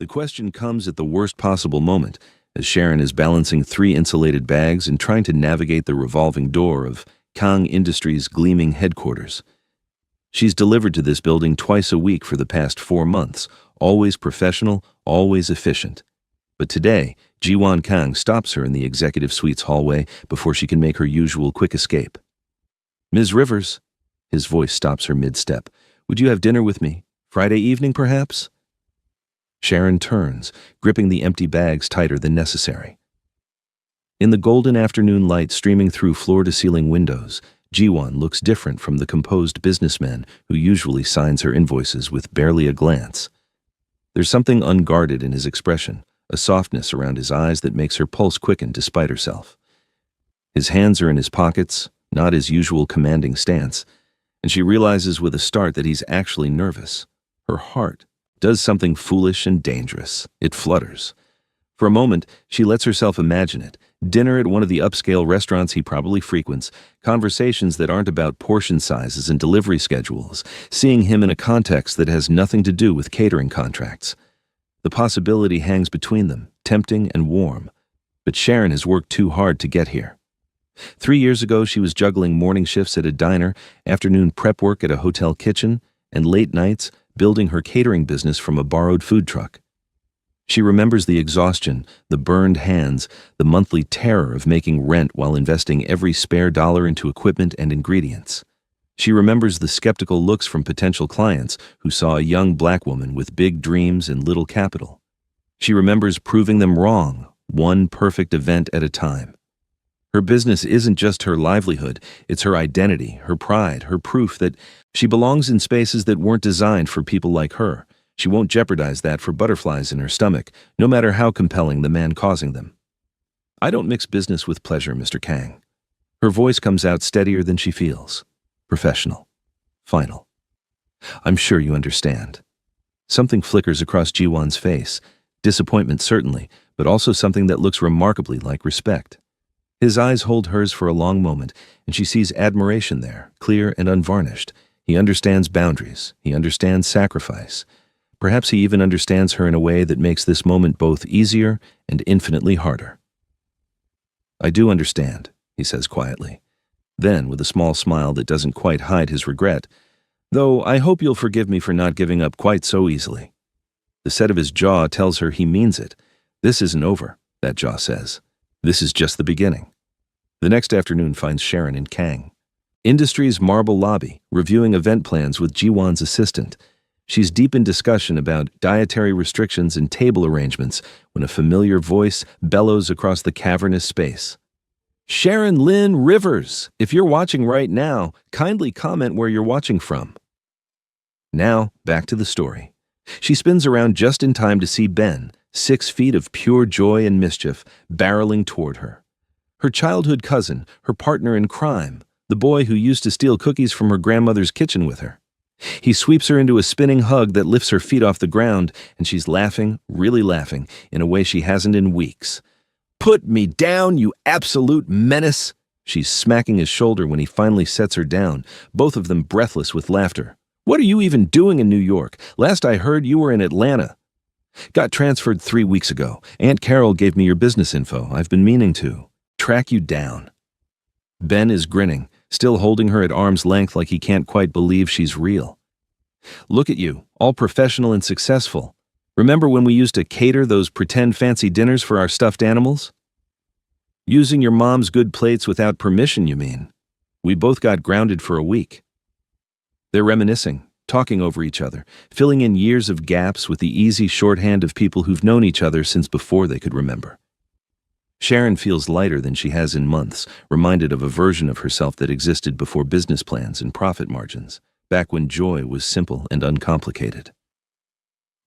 The question comes at the worst possible moment, as Sharon is balancing three insulated bags and trying to navigate the revolving door of Kang Industries' gleaming headquarters. She's delivered to this building twice a week for the past 4 months, always professional, always efficient. But today, Jiwon Kang stops her in the executive suite's hallway before she can make her usual quick escape. "Ms. Rivers," his voice stops her mid-step, "would you have dinner with me? Friday evening, perhaps?" Sharon turns, gripping the empty bags tighter than necessary. In the golden afternoon light streaming through floor-to-ceiling windows, Jiwon looks different from the composed businessman who usually signs her invoices with barely a glance. There's something unguarded in his expression, a softness around his eyes that makes her pulse quicken despite herself. His hands are in his pockets, not his usual commanding stance, and she realizes with a start that he's actually nervous. Her heart does something foolish and dangerous. It flutters. For a moment, she lets herself imagine it. Dinner at one of the upscale restaurants he probably frequents, conversations that aren't about portion sizes and delivery schedules, seeing him in a context that has nothing to do with catering contracts. The possibility hangs between them, tempting and warm. But Sharon has worked too hard to get here. 3 years ago, she was juggling morning shifts at a diner, afternoon prep work at a hotel kitchen, and late nights building her catering business from a borrowed food truck. She remembers the exhaustion, the burned hands, the monthly terror of making rent while investing every spare dollar into equipment and ingredients. She remembers the skeptical looks from potential clients who saw a young black woman with big dreams and little capital. She remembers proving them wrong, one perfect event at a time. Her business isn't just her livelihood, it's her identity, her pride, her proof that she belongs in spaces that weren't designed for people like her. She won't jeopardize that for butterflies in her stomach, no matter how compelling the man causing them. "I don't mix business with pleasure, Mr. Kang." Her voice comes out steadier than she feels. Professional. Final. "I'm sure you understand." Something flickers across Jiwon's face. Disappointment, certainly, but also something that looks remarkably like respect. His eyes hold hers for a long moment, and she sees admiration there, clear and unvarnished. He understands boundaries. He understands sacrifice. Perhaps he even understands her in a way that makes this moment both easier and infinitely harder. "I do understand," he says quietly. Then, with a small smile that doesn't quite hide his regret, "Though I hope you'll forgive me for not giving up quite so easily." The set of his jaw tells her he means it. This isn't over, that jaw says. This is just the beginning. The next afternoon finds Sharon in Kang Industries' marble lobby, reviewing event plans with Jiwon's assistant. She's deep in discussion about dietary restrictions and table arrangements when a familiar voice bellows across the cavernous space. "Sharon Lynn Rivers, if you're watching right now, kindly comment where you're watching from." Now, back to the story. She spins around just in time to see Ben, 6 feet of pure joy and mischief, barreling toward her. Her childhood cousin, her partner in crime, the boy who used to steal cookies from her grandmother's kitchen with her. He sweeps her into a spinning hug that lifts her feet off the ground, and she's laughing, really laughing, in a way she hasn't in weeks. "Put me down, you absolute menace!" She's smacking his shoulder when he finally sets her down, both of them breathless with laughter. "What are you even doing in New York? Last I heard, you were in Atlanta." "Got transferred 3 weeks ago. Aunt Carol gave me your business info. I've been meaning to track you down." Ben is grinning, still holding her at arm's length like he can't quite believe she's real. "Look at you, all professional and successful. Remember when we used to cater those pretend fancy dinners for our stuffed animals? Using your mom's good plates without permission, you mean? We both got grounded for a week." They're reminiscing, talking over each other, filling in years of gaps with the easy shorthand of people who've known each other since before they could remember. Sharon feels lighter than she has in months, reminded of a version of herself that existed before business plans and profit margins, back when joy was simple and uncomplicated.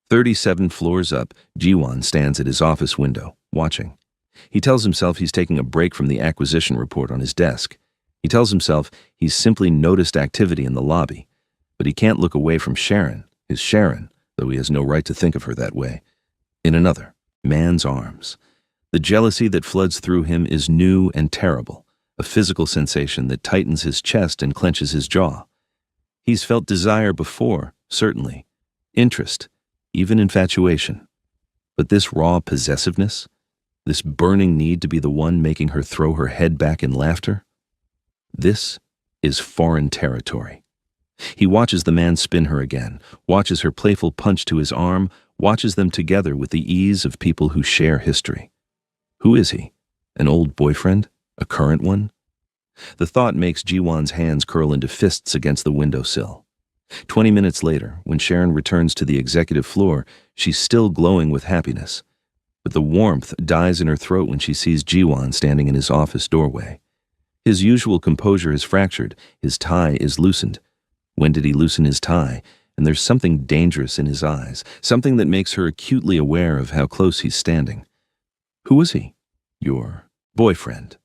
37 floors up, Jiwon stands at his office window, watching. He tells himself he's taking a break from the acquisition report on his desk. He tells himself he's simply noticed activity in the lobby. But he can't look away from Sharon, his Sharon, though he has no right to think of her that way, in another man's arms. The jealousy that floods through him is new and terrible, a physical sensation that tightens his chest and clenches his jaw. He's felt desire before, certainly, interest, even infatuation. But this raw possessiveness, this burning need to be the one making her throw her head back in laughter, this is foreign territory. He watches the man spin her again, watches her playful punch to his arm, watches them together with the ease of people who share history. Who is he? An old boyfriend? A current one? The thought makes Jiwon's hands curl into fists against the windowsill. 20 minutes later, when Sharon returns to the executive floor, she's still glowing with happiness. But the warmth dies in her throat when she sees Jiwon standing in his office doorway. His usual composure is fractured, his tie is loosened. When did he loosen his tie? And there's something dangerous in his eyes, something that makes her acutely aware of how close he's standing. Who is he? Your boyfriend.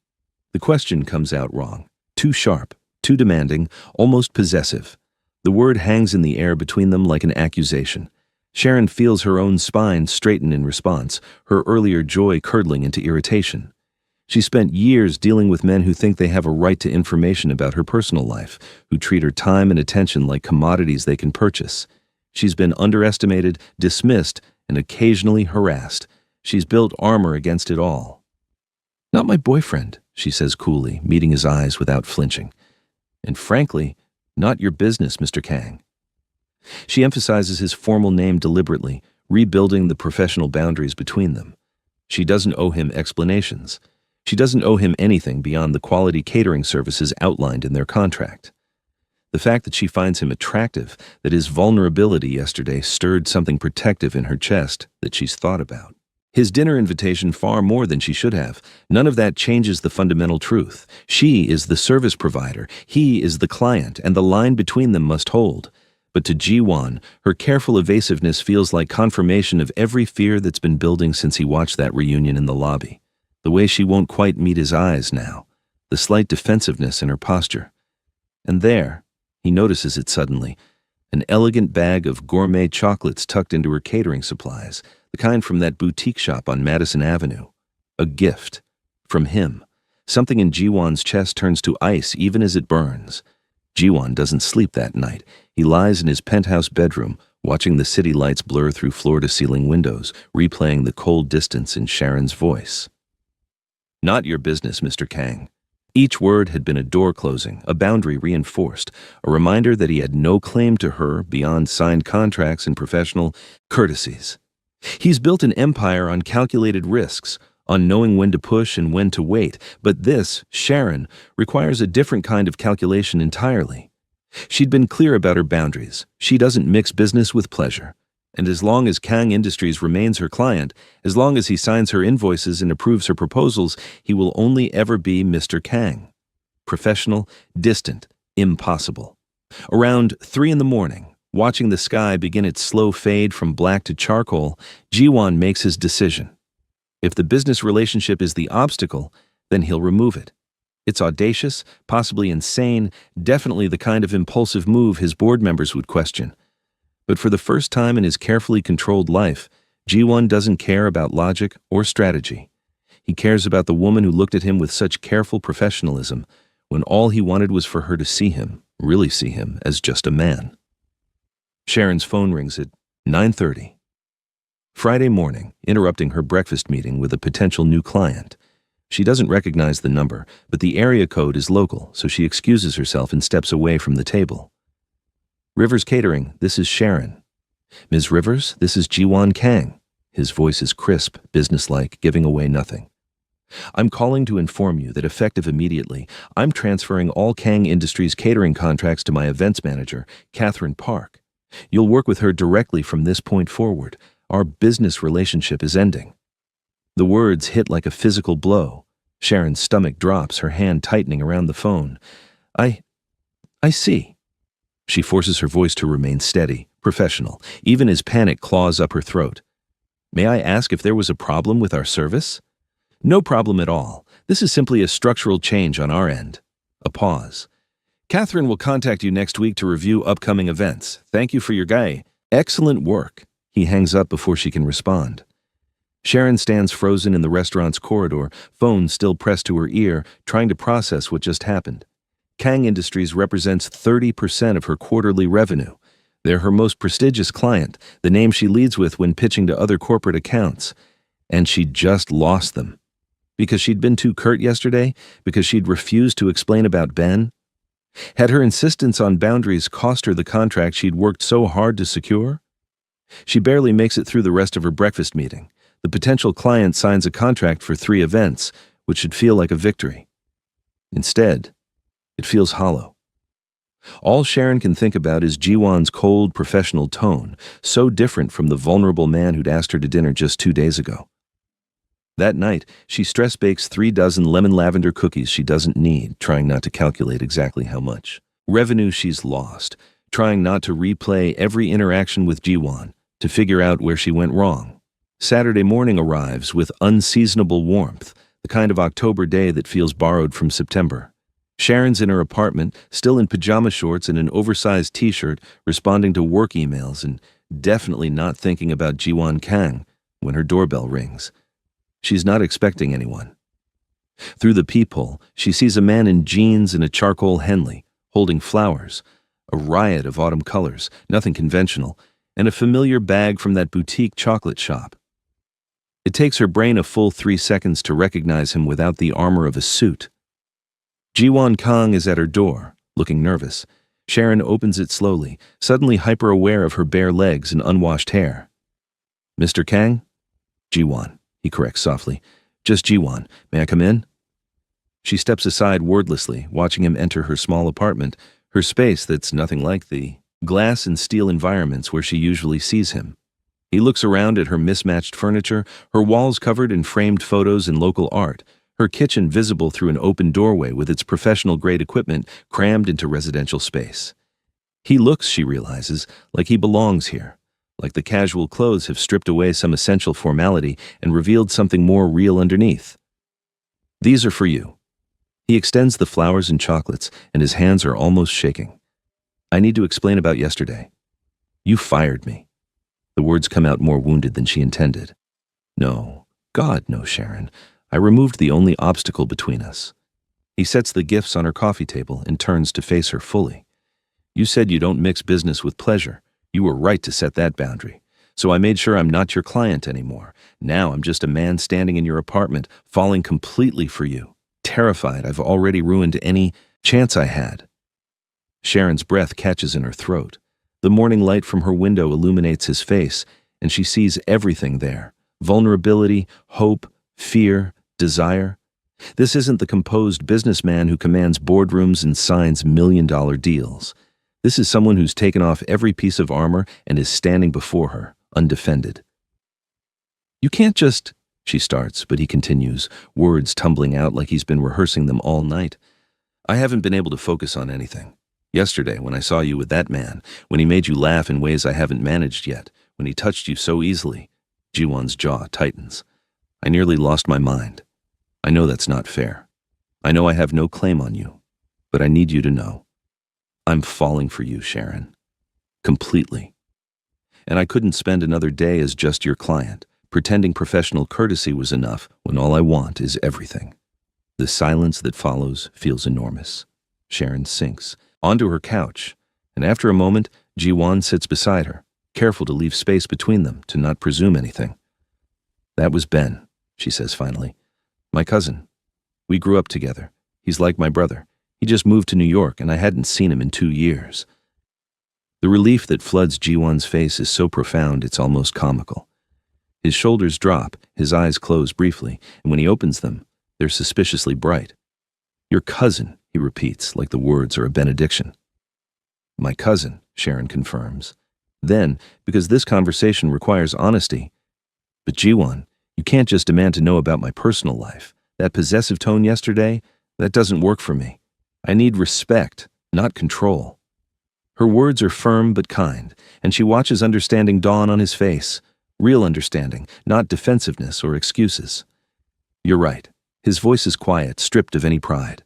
The question comes out wrong. Too sharp, too demanding, almost possessive. The word hangs in the air between them like an accusation. Sharon feels her own spine straighten in response, her earlier joy curdling into irritation. She spent years dealing with men who think they have a right to information about her personal life, who treat her time and attention like commodities they can purchase. She's been underestimated, dismissed, and occasionally harassed. She's built armor against it all. "Not my boyfriend," she says coolly, meeting his eyes without flinching. "And frankly, not your business, Mr. Kang." She emphasizes his formal name deliberately, rebuilding the professional boundaries between them. She doesn't owe him explanations. She doesn't owe him anything beyond the quality catering services outlined in their contract. The fact that she finds him attractive, that his vulnerability yesterday stirred something protective in her chest that she's thought about. His dinner invitation far more than she should have. None of that changes the fundamental truth. She is the service provider, he is the client, and the line between them must hold. But to Jiwon, her careful evasiveness feels like confirmation of every fear that's been building since he watched that reunion in the lobby. The way she won't quite meet his eyes now, the slight defensiveness in her posture. And there, he notices it suddenly, an elegant bag of gourmet chocolates tucked into her catering supplies, the kind from that boutique shop on Madison Avenue. A gift. From him. Something in Jiwon's chest turns to ice even as it burns. Jiwon doesn't sleep that night. He lies in his penthouse bedroom, watching the city lights blur through floor-to-ceiling windows, replaying the cold distance in Sharon's voice. "Not your business, Mr. Kang." Each word had been a door closing, a boundary reinforced, a reminder that he had no claim to her beyond signed contracts and professional courtesies. He's built an empire on calculated risks, on knowing when to push and when to wait, but this, Sharon, requires a different kind of calculation entirely. She'd been clear about her boundaries. She doesn't mix business with pleasure. And as long as Kang Industries remains her client, as long as he signs her invoices and approves her proposals, he will only ever be Mr. Kang. Professional, distant, impossible. Around 3 a.m, watching the sky begin its slow fade from black to charcoal, Jiwon makes his decision. If the business relationship is the obstacle, then he'll remove it. It's audacious, possibly insane, definitely the kind of impulsive move his board members would question. But for the first time in his carefully controlled life, Jiwon doesn't care about logic or strategy. He cares about the woman who looked at him with such careful professionalism, when all he wanted was for her to see him, really see him, as just a man. Sharon's phone rings at 9:30. Friday morning, interrupting her breakfast meeting with a potential new client. She doesn't recognize the number, but the area code is local, so she excuses herself and steps away from the table. "Rivers Catering, this is Sharon." "Ms. Rivers, this is Jiwon Kang." His voice is crisp, businesslike, giving away nothing. "I'm calling to inform you that effective immediately, I'm transferring all Kang Industries catering contracts to my events manager, Catherine Park. You'll work with her directly from this point forward. Our business relationship is ending." The words hit like a physical blow. Sharon's stomach drops, her hand tightening around the phone. I see." She forces her voice to remain steady, professional, even as panic claws up her throat. "May I ask if there was a problem with our service?" "No problem at all. This is simply a structural change on our end." A pause. "Catherine will contact you next week to review upcoming events. Thank you for your excellent work." He hangs up before she can respond. Sharon stands frozen in the restaurant's corridor, phone still pressed to her ear, trying to process what just happened. Kang Industries represents 30% of her quarterly revenue. They're her most prestigious client, the name she leads with when pitching to other corporate accounts. And she just lost them. Because she'd been too curt yesterday? Because she'd refused to explain about Ben? Had her insistence on boundaries cost her the contract she'd worked so hard to secure? She barely makes it through the rest of her breakfast meeting. The potential client signs a contract for 3 events, which should feel like a victory. Instead, it feels hollow. All Sharon can think about is Jiwon's cold, professional tone, so different from the vulnerable man who'd asked her to dinner just 2 days ago. That night, she stress bakes 3 dozen lemon lavender cookies she doesn't need, trying not to calculate exactly how much. Revenue she's lost, trying not to replay every interaction with Jiwon to figure out where she went wrong. Saturday morning arrives with unseasonable warmth, the kind of October day that feels borrowed from September. Sharon's in her apartment, still in pajama shorts and an oversized t-shirt, responding to work emails and definitely not thinking about Jiwon Kang when her doorbell rings. She's not expecting anyone. Through the peephole, she sees a man in jeans and a charcoal Henley, holding flowers, a riot of autumn colors, nothing conventional, and a familiar bag from that boutique chocolate shop. It takes her brain a full 3 seconds to recognize him without the armor of a suit. Jiwon Kang is at her door, looking nervous. Sharon opens it slowly, suddenly hyper-aware of her bare legs and unwashed hair. "Mr. Kang?" "Jiwon," he corrects softly. "Just Jiwon. May I come in?" She steps aside wordlessly, watching him enter her small apartment, her space that's nothing like the glass and steel environments where she usually sees him. He looks around at her mismatched furniture, her walls covered in framed photos and local art, her kitchen visible through an open doorway with its professional-grade equipment crammed into residential space. He looks, she realizes, like he belongs here, like the casual clothes have stripped away some essential formality and revealed something more real underneath. "These are for you." He extends the flowers and chocolates, and his hands are almost shaking. "I need to explain about yesterday. You fired me." The words come out more wounded than she intended. "No, God, no, Sharon. I removed the only obstacle between us." He sets the gifts on her coffee table and turns to face her fully. "You said you don't mix business with pleasure. You were right to set that boundary. So I made sure I'm not your client anymore. Now I'm just a man standing in your apartment, falling completely for you, terrified I've already ruined any chance I had." Sharon's breath catches in her throat. The morning light from her window illuminates his face, and she sees everything there: vulnerability, hope, fear, desire. This isn't the composed businessman who commands boardrooms and signs million-dollar deals. This is someone who's taken off every piece of armor and is standing before her, undefended. "You can't just," she starts, but he continues, words tumbling out like he's been rehearsing them all night. "I haven't been able to focus on anything. Yesterday, when I saw you with that man, when he made you laugh in ways I haven't managed yet, when he touched you so easily," Jiwon's jaw tightens. "I nearly lost my mind. I know that's not fair. I know I have no claim on you, but I need you to know. I'm falling for you, Sharon. Completely. And I couldn't spend another day as just your client, pretending professional courtesy was enough when all I want is everything." The silence that follows feels enormous. Sharon sinks onto her couch, and after a moment, Jiwon sits beside her, careful to leave space between them to not presume anything. "That was Ben," she says finally. "My cousin. We grew up together. He's like my brother. He just moved to New York, and I hadn't seen him in 2 years." The relief that floods Jiwon's face is so profound it's almost comical. His shoulders drop, his eyes close briefly, and when he opens them, they're suspiciously bright. "Your cousin," he repeats, like the words are a benediction. "My cousin," Sharon confirms. Then, because this conversation requires honesty, "But Jiwon, you can't just demand to know about my personal life. That possessive tone yesterday, that doesn't work for me. I need respect, not control." Her words are firm but kind, and she watches understanding dawn on his face. Real understanding, not defensiveness or excuses. "You're right." His voice is quiet, stripped of any pride.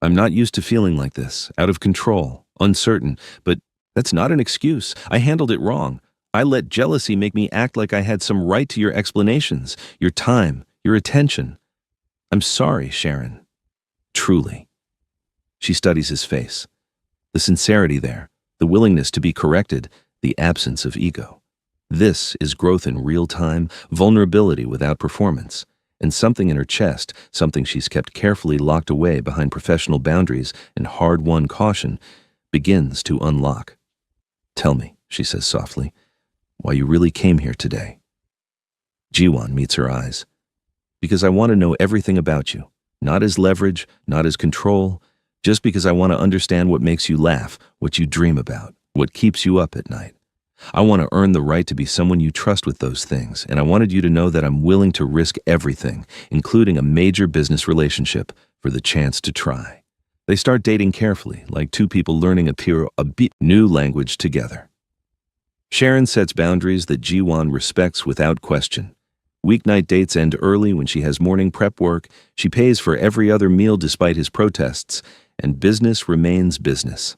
"I'm not used to feeling like this, out of control, uncertain, but that's not an excuse. I handled it wrong. I let jealousy make me act like I had some right to your explanations, your time, your attention. I'm sorry, Sharon. Truly." She studies his face. The sincerity there, The willingness to be corrected, the absence of ego. This is growth in real time, vulnerability without performance, and something in her chest, something she's kept carefully locked away behind professional boundaries and hard-won caution, begins to unlock. "Tell me," she says softly, "why you really came here today." Jiwon meets her eyes. "Because I want to know everything about you, not as leverage, not as control, just because I want to understand what makes you laugh, what you dream about, what keeps you up at night. I want to earn the right to be someone you trust with those things, and I wanted you to know that I'm willing to risk everything, including a major business relationship, for the chance to try." They start dating carefully, like two people learning a new language together. Sharon sets boundaries that Jiwon respects without question. Weeknight dates end early when she has morning prep work, she pays for every other meal despite his protests, and business remains business.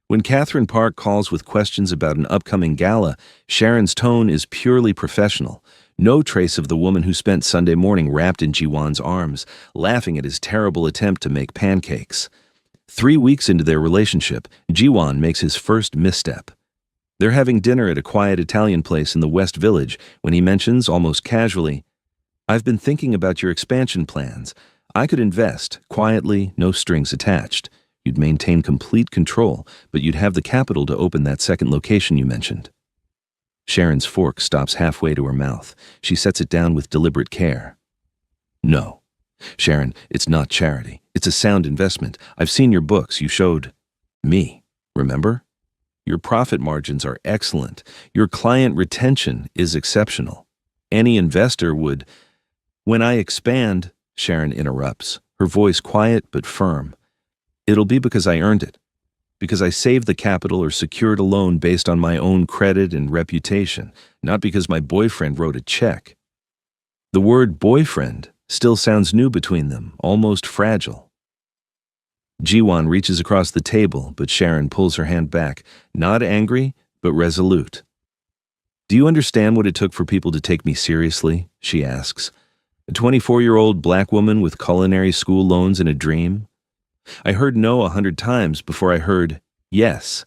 When Catherine Park calls with questions about an upcoming gala, Sharon's tone is purely professional. No trace of the woman who spent Sunday morning wrapped in Jiwon's arms, laughing at his terrible attempt to make pancakes. 3 weeks into their relationship, Jiwon makes his first misstep. They're having dinner at a quiet Italian place in the West Village when he mentions, almost casually, "I've been thinking about your expansion plans. I could invest, quietly, no strings attached. You'd maintain complete control, but you'd have the capital to open that second location you mentioned." Sharon's fork stops halfway to her mouth. She sets it down with deliberate care. "No. Sharon, it's not charity. It's a sound investment. I've seen your books. You showed me, remember? Your profit margins are excellent. Your client retention is exceptional. Any investor would—" "When I expand," Sharon interrupts, her voice quiet but firm, "it'll be because I earned it, because I saved the capital or secured a loan based on my own credit and reputation, not because my boyfriend wrote a check." The word boyfriend still sounds new between them, almost fragile. Jiwon reaches across the table, but Sharon pulls her hand back, not angry, but resolute. "Do you understand what it took for people to take me seriously?" she asks. "A 24-year-old black woman with culinary school loans and a dream? I heard no 100 times before I heard yes.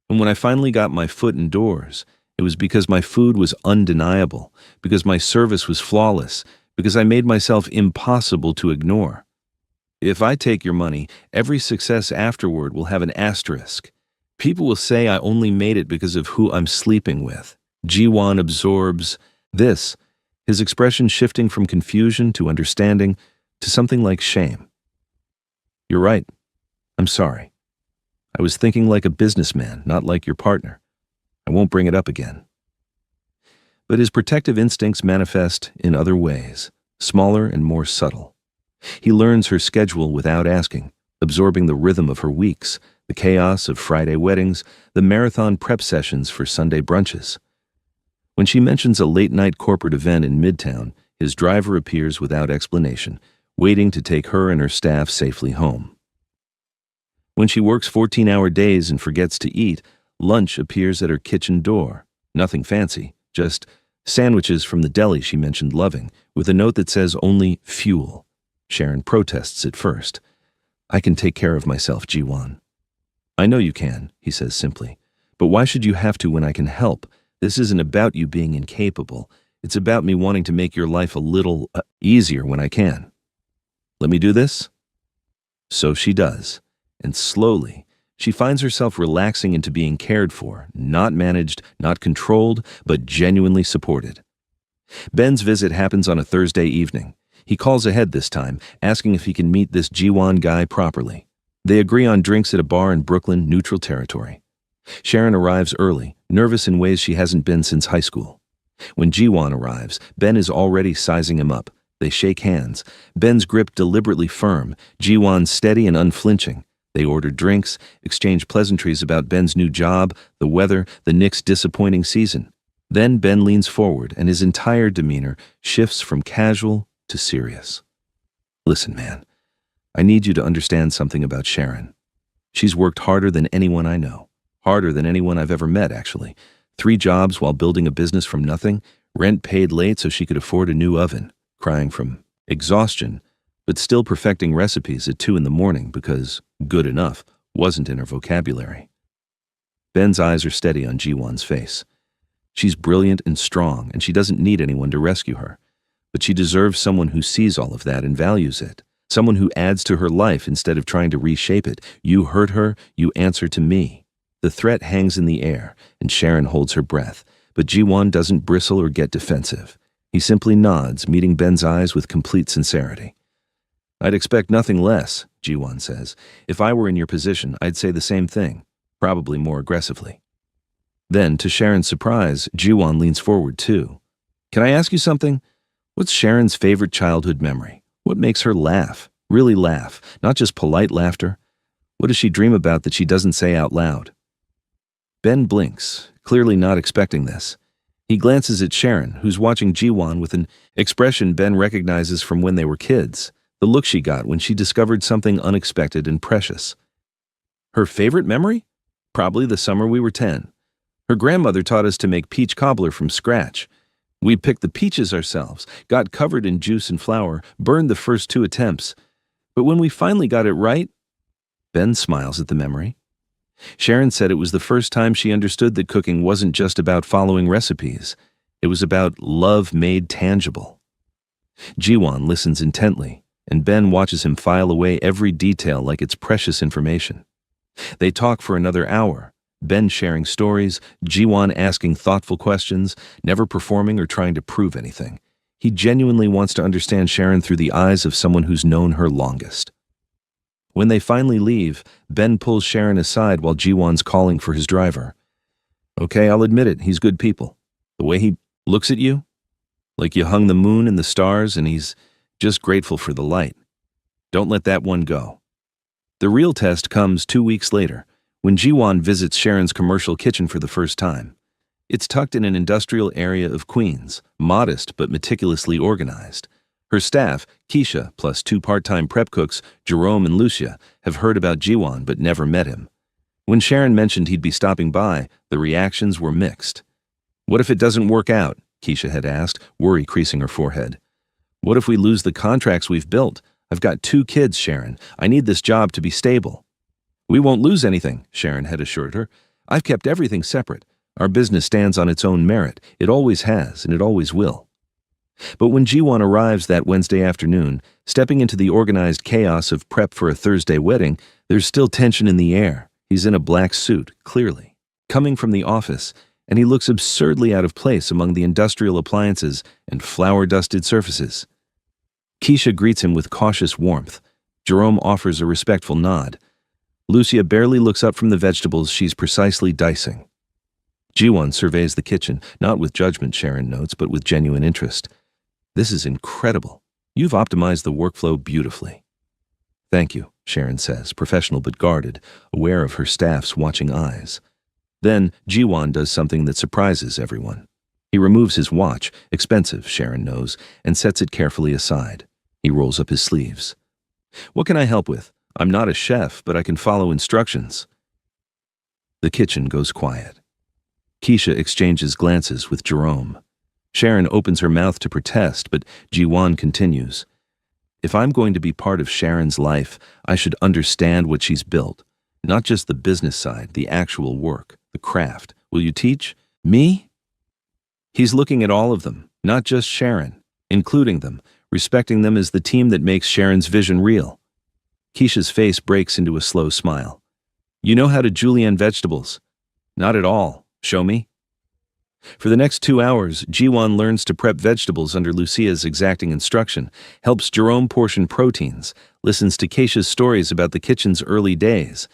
And when I finally got my foot indoors, it was because my food was undeniable, because my service was flawless, because I made myself impossible to ignore. If I take your money, every success afterward will have an asterisk. People will say I only made it because of who I'm sleeping with." Jiwon absorbs this, his expression shifting from confusion to understanding to something like shame. "You're right. I'm sorry. I was thinking like a businessman, not like your partner. I won't bring it up again." But his protective instincts manifest in other ways, smaller and more subtle. He learns her schedule without asking, absorbing the rhythm of her weeks, the chaos of Friday weddings, the marathon prep sessions for Sunday brunches. When she mentions a late-night corporate event in Midtown, his driver appears without explanation, waiting to take her and her staff safely home. When she works 14-hour days and forgets to eat, lunch appears at her kitchen door. Nothing fancy, just sandwiches from the deli she mentioned loving, with a note that says only fuel. Sharon protests at first. "I can take care of myself, Jiwon." "I know you can," he says simply. "But why should you have to when I can help? This isn't about you being incapable. It's about me wanting to make your life a little easier when I can. Let me do this?" So she does, and slowly, she finds herself relaxing into being cared for, not managed, not controlled, but genuinely supported. Ben's visit happens on a Thursday evening. He calls ahead this time, asking if he can meet this Jiwon guy properly. They agree on drinks at a bar in Brooklyn, neutral territory. Sharon arrives early, nervous in ways she hasn't been since high school. When Jiwon arrives, Ben is already sizing him up. They shake hands, Ben's grip deliberately firm, Jiwon steady and unflinching. They order drinks, exchange pleasantries about Ben's new job, the weather, the Knicks' disappointing season. Then Ben leans forward, and his entire demeanor shifts from casual to serious. "Listen, man, I need you to understand something about Sharon. She's worked harder than anyone I know. Harder than anyone I've ever met, actually. 3 jobs while building a business from nothing, rent paid late so she could afford a new oven, crying from exhaustion, but still perfecting recipes at 2 in the morning because good enough wasn't in her vocabulary. Ben's eyes are steady on Ji-won's face. She's brilliant and strong, and she doesn't need anyone to rescue her. But she deserves someone who sees all of that and values it. Someone who adds to her life instead of trying to reshape it. You hurt her, you answer to me. The threat hangs in the air, and Sharon holds her breath. But Ji-won doesn't bristle or get defensive. He simply nods, meeting Ben's eyes with complete sincerity. I'd expect nothing less, Ji-won says. If I were in your position, I'd say the same thing, probably more aggressively. Then, to Sharon's surprise, Ji-won leans forward too. Can I ask you something? What's Sharon's favorite childhood memory? What makes her laugh? Really laugh, not just polite laughter? What does she dream about that she doesn't say out loud? Ben blinks, clearly not expecting this. He glances at Sharon, who's watching Ji-won with an expression Ben recognizes from when they were kids, the look she got when she discovered something unexpected and precious. Her favorite memory? Probably the summer we were 10. Her grandmother taught us to make peach cobbler from scratch. We picked the peaches ourselves, got covered in juice and flour, burned the first 2 attempts. But when we finally got it right, Ben smiles at the memory. Sharon said it was the first time she understood that cooking wasn't just about following recipes. It was about love made tangible. Ji-won listens intently, and Ben watches him file away every detail like it's precious information. They talk for another hour, Ben sharing stories, Ji-won asking thoughtful questions, never performing or trying to prove anything. He genuinely wants to understand Sharon through the eyes of someone who's known her longest. When they finally leave, Ben pulls Sharon aside while Ji-won's calling for his driver. Okay, I'll admit it, he's good people. The way he looks at you, like you hung the moon and the stars and he's just grateful for the light. Don't let that one go. The real test comes 2 weeks later, when Ji-won visits Sharon's commercial kitchen for the first time. It's tucked in an industrial area of Queens, modest but meticulously organized. Her staff, Keisha, plus 2 part-time prep cooks, Jerome and Lucia, have heard about Ji-won but never met him. When Sharon mentioned he'd be stopping by, the reactions were mixed. What if it doesn't work out? Keisha had asked, worry creasing her forehead. What if we lose the contracts we've built? I've got 2 kids, Sharon. I need this job to be stable. We won't lose anything, Sharon had assured her. I've kept everything separate. Our business stands on its own merit. It always has, and it always will. But when Ji-won arrives that Wednesday afternoon, stepping into the organized chaos of prep for a Thursday wedding, there's still tension in the air. He's in a black suit, clearly, coming from the office, and he looks absurdly out of place among the industrial appliances and flour-dusted surfaces. Keisha greets him with cautious warmth. Jerome offers a respectful nod. Lucia barely looks up from the vegetables she's precisely dicing. Ji-won surveys the kitchen, not with judgment, Sharon notes, but with genuine interest. This is incredible. You've optimized the workflow beautifully. Thank you, Sharon says, professional but guarded, aware of her staff's watching eyes. Then, Ji-won does something that surprises everyone. He removes his watch, expensive, Sharon knows, and sets it carefully aside. He rolls up his sleeves. What can I help with? I'm not a chef, but I can follow instructions. The kitchen goes quiet. Keisha exchanges glances with Jerome. Sharon opens her mouth to protest, but Ji-won continues. If I'm going to be part of Sharon's life, I should understand what she's built. Not just the business side, the actual work, the craft. Will you teach? Me? He's looking at all of them, not just Sharon, including them, respecting them as the team that makes Sharon's vision real. Keisha's face breaks into a slow smile. You know how to julienne vegetables? Not at all. Show me. For the next 2 hours, Ji-won learns to prep vegetables under Lucia's exacting instruction, helps Jerome portion proteins, listens to Keisha's stories about the kitchen's early days.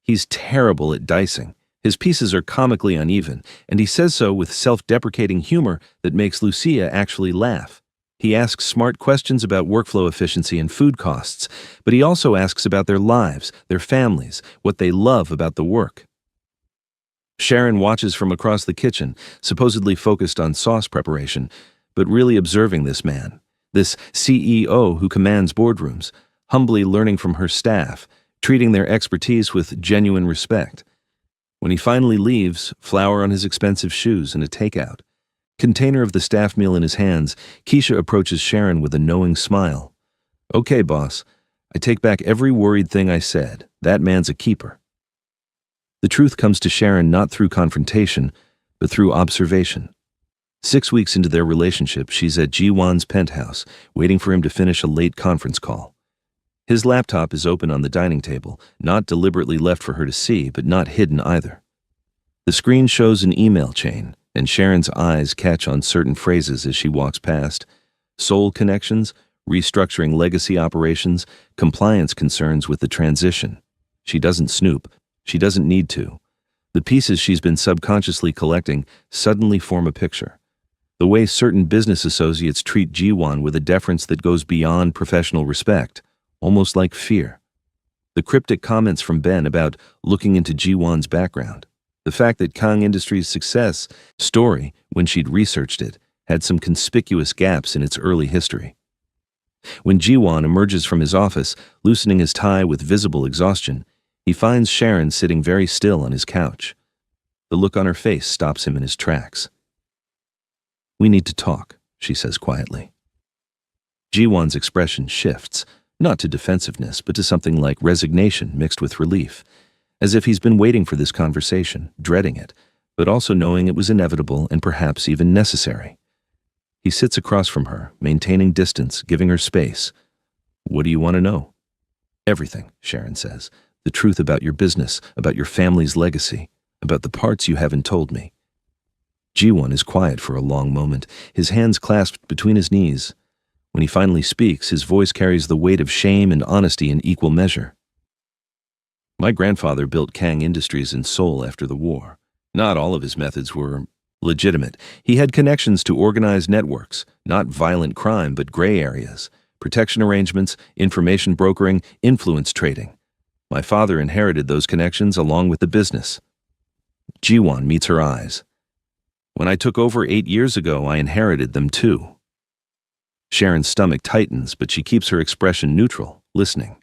He's terrible at dicing. His pieces are comically uneven, and he says so with self-deprecating humor that makes Lucia actually laugh. He asks smart questions about workflow efficiency and food costs, but he also asks about their lives, their families, what they love about the work. Sharon watches from across the kitchen, supposedly focused on sauce preparation, but really observing this man, this CEO who commands boardrooms, humbly learning from her staff, treating their expertise with genuine respect. When he finally leaves, flour on his expensive shoes and a takeout, container of the staff meal in his hands, Keisha approaches Sharon with a knowing smile. Okay, boss, I take back every worried thing I said. That man's a keeper. The truth comes to Sharon not through confrontation, but through observation. 6 weeks into their relationship, she's at Ji-won's penthouse, waiting for him to finish a late conference call. His laptop is open on the dining table, not deliberately left for her to see, but not hidden either. The screen shows an email chain, and Sharon's eyes catch on certain phrases as she walks past. Soul connections, restructuring legacy operations, compliance concerns with the transition. She doesn't snoop. She doesn't need to. The pieces she's been subconsciously collecting suddenly form a picture. The way certain business associates treat Ji-won with a deference that goes beyond professional respect, almost like fear. The cryptic comments from Ben about looking into Ji-won's background. The fact that Kang Industries' success story, when she'd researched it, had some conspicuous gaps in its early history. When Ji-won emerges from his office, loosening his tie with visible exhaustion, he finds Sharon sitting very still on his couch. The look on her face stops him in his tracks. "We need to talk," she says quietly. Ji-won's expression shifts, not to defensiveness, but to something like resignation mixed with relief, as if he's been waiting for this conversation, dreading it, but also knowing it was inevitable and perhaps even necessary. He sits across from her, maintaining distance, giving her space. "What do you want to know?" "Everything," Sharon says. "The truth about your business, about your family's legacy, about the parts you haven't told me." Ji-won is quiet for a long moment, his hands clasped between his knees. When he finally speaks, his voice carries the weight of shame and honesty in equal measure. "My grandfather built Kang Industries in Seoul after the war. Not all of his methods were legitimate. He had connections to organized networks, not violent crime, but gray areas, protection arrangements, information brokering, influence trading. My father inherited those connections along with the business." Ji-won meets her eyes. "When I took over 8 years ago, I inherited them too." Sharon's stomach tightens, but she keeps her expression neutral, listening.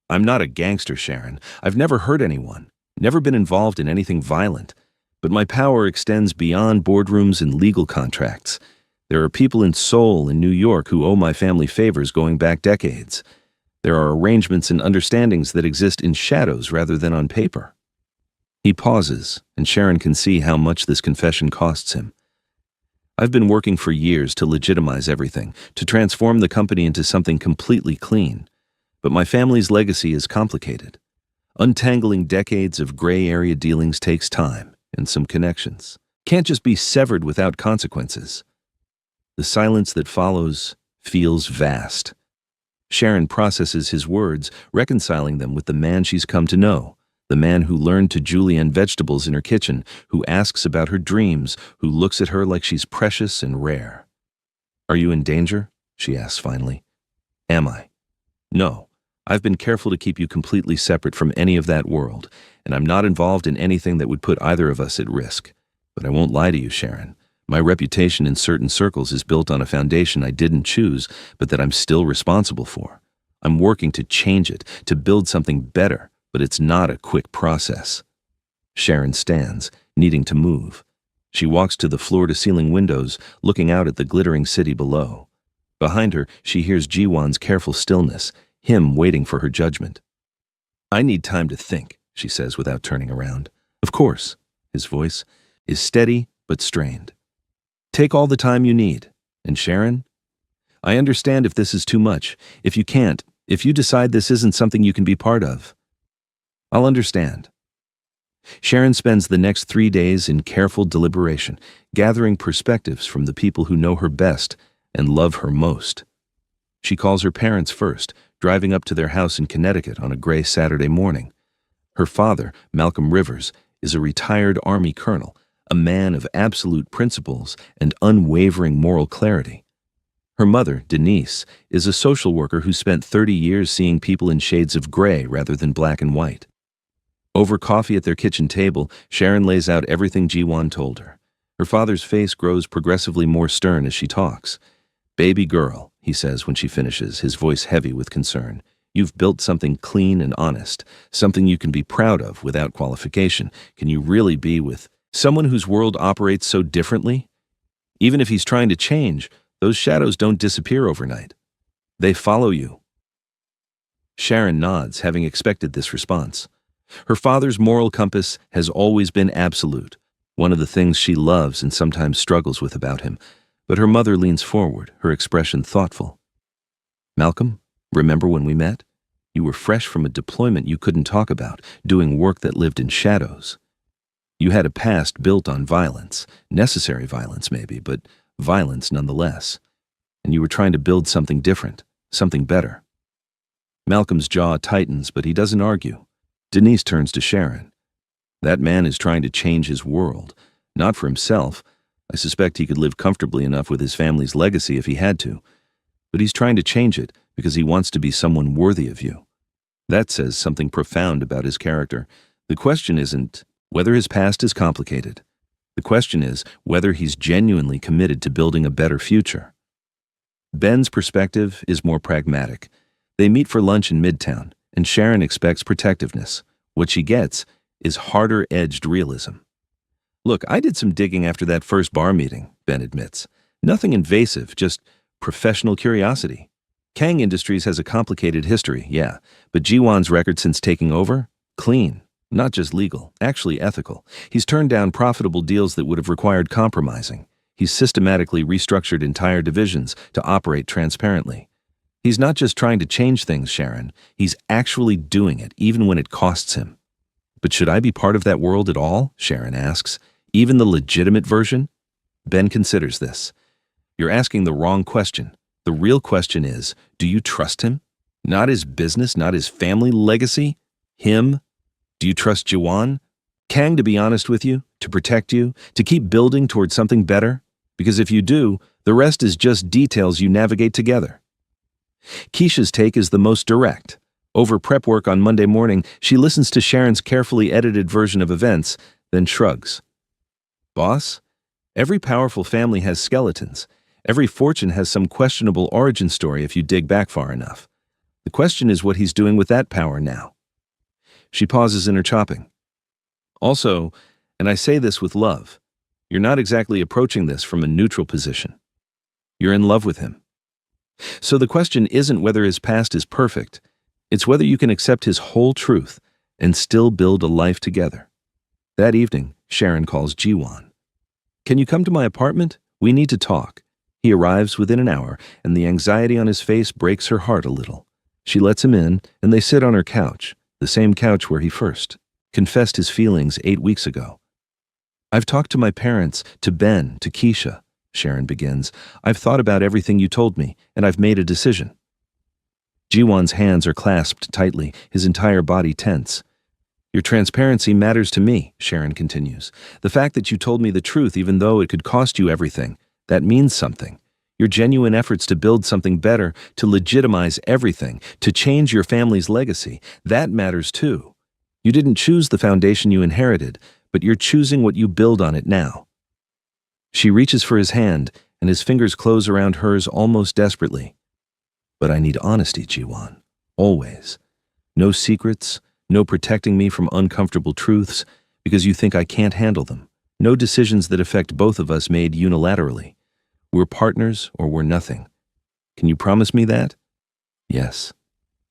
"I'm not a gangster, Sharon. I've never hurt anyone, never been involved in anything violent. But my power extends beyond boardrooms and legal contracts. There are people in Seoul and New York who owe my family favors going back decades. There are arrangements and understandings that exist in shadows rather than on paper." He pauses, and Sharon can see how much this confession costs him. "I've been working for years to legitimize everything, to transform the company into something completely clean. But my family's legacy is complicated. Untangling decades of gray area dealings takes time and some connections. Can't just be severed without consequences." The silence that follows feels vast. Sharon processes his words, reconciling them with the man she's come to know, the man who learned to julienne vegetables in her kitchen, who asks about her dreams, who looks at her like she's precious and rare. "Are you in danger?" she asks finally. "Am I?" "No. I've been careful to keep you completely separate from any of that world, and I'm not involved in anything that would put either of us at risk. But I won't lie to you, Sharon. My reputation in certain circles is built on a foundation I didn't choose, but that I'm still responsible for. I'm working to change it, to build something better, but it's not a quick process." Sharon stands, needing to move. She walks to the floor-to-ceiling windows, looking out at the glittering city below. Behind her, she hears Ji-won's careful stillness, him waiting for her judgment. "I need time to think," she says without turning around. "Of course." His voice is steady but strained. "Take all the time you need. And Sharon, I understand if this is too much, if you can't, if you decide this isn't something you can be part of. I'll understand." Sharon spends the next 3 days in careful deliberation, gathering perspectives from the people who know her best and love her most. She calls her parents first, driving up to their house in Connecticut on a gray Saturday morning. Her father, Malcolm Rivers, is a retired Army colonel, a man of absolute principles and unwavering moral clarity. Her mother, Denise, is a social worker who spent 30 years seeing people in shades of gray rather than black and white. Over coffee at their kitchen table, Sharon lays out everything Ji-won told her. Her father's face grows progressively more stern as she talks. "Baby girl," he says when she finishes, his voice heavy with concern. "You've built something clean and honest, something you can be proud of without qualification. Can you really be with someone whose world operates so differently? Even if he's trying to change, those shadows don't disappear overnight. They follow you." Sharon nods, having expected this response. Her father's moral compass has always been absolute, one of the things she loves and sometimes struggles with about him, but her mother leans forward, her expression thoughtful. Malcolm, remember when we met? You were fresh from a deployment you couldn't talk about, doing work that lived in shadows. You had a past built on violence, necessary violence maybe, but violence nonetheless. And you were trying to build something different, something better. Malcolm's jaw tightens, but he doesn't argue. Denise turns to Sharon. That man is trying to change his world, not for himself. I suspect he could live comfortably enough with his family's legacy if he had to. But he's trying to change it because he wants to be someone worthy of you. That says something profound about his character. The question isn't whether his past is complicated. The question is whether he's genuinely committed to building a better future. Ben's perspective is more pragmatic. They meet for lunch in Midtown, and Sharon expects protectiveness. What she gets is harder-edged realism. Look, I did some digging after that first bar meeting, Ben admits. Nothing invasive, just professional curiosity. Kang Industries has a complicated history, yeah, but Jiwon's record since taking over? Clean. Not just legal, actually ethical. He's turned down profitable deals that would have required compromising. He's systematically restructured entire divisions to operate transparently. He's not just trying to change things, Sharon. He's actually doing it, even when it costs him. But should I be part of that world at all? Sharon asks. Even the legitimate version? Ben considers this. You're asking the wrong question. The real question is, do you trust him? Not his business, not his family legacy? Him? Do you trust Jiwon? Kang, to be honest with you, to protect you, to keep building towards something better? Because if you do, the rest is just details you navigate together. Keisha's take is the most direct. Over prep work on Monday morning, she listens to Sharon's carefully edited version of events, then shrugs. Boss, every powerful family has skeletons. Every fortune has some questionable origin story if you dig back far enough. The question is what he's doing with that power now. She pauses in her chopping. Also, and I say this with love, you're not exactly approaching this from a neutral position. You're in love with him. So the question isn't whether his past is perfect, it's whether you can accept his whole truth and still build a life together. That evening, Sharon calls Jiwon. Can you come to my apartment? We need to talk. He arrives within an hour, and the anxiety on his face breaks her heart a little. She lets him in, and they sit on her couch, the same couch where he first confessed his feelings 8 weeks ago. I've talked to my parents, to Ben, to Keisha, Sharon begins. I've thought about everything you told me, and I've made a decision. Jiwon's hands are clasped tightly, his entire body tense. Your transparency matters to me, Sharon continues. The fact that you told me the truth even though it could cost you everything, that means something. Your genuine efforts to build something better, to legitimize everything, to change your family's legacy, that matters too. You didn't choose the foundation you inherited, but you're choosing what you build on it now. She reaches for his hand, and his fingers close around hers almost desperately. But I need honesty, Jiwon. Always. No secrets, no protecting me from uncomfortable truths, because you think I can't handle them. No decisions that affect both of us made unilaterally. We're partners or we're nothing. Can you promise me that? Yes.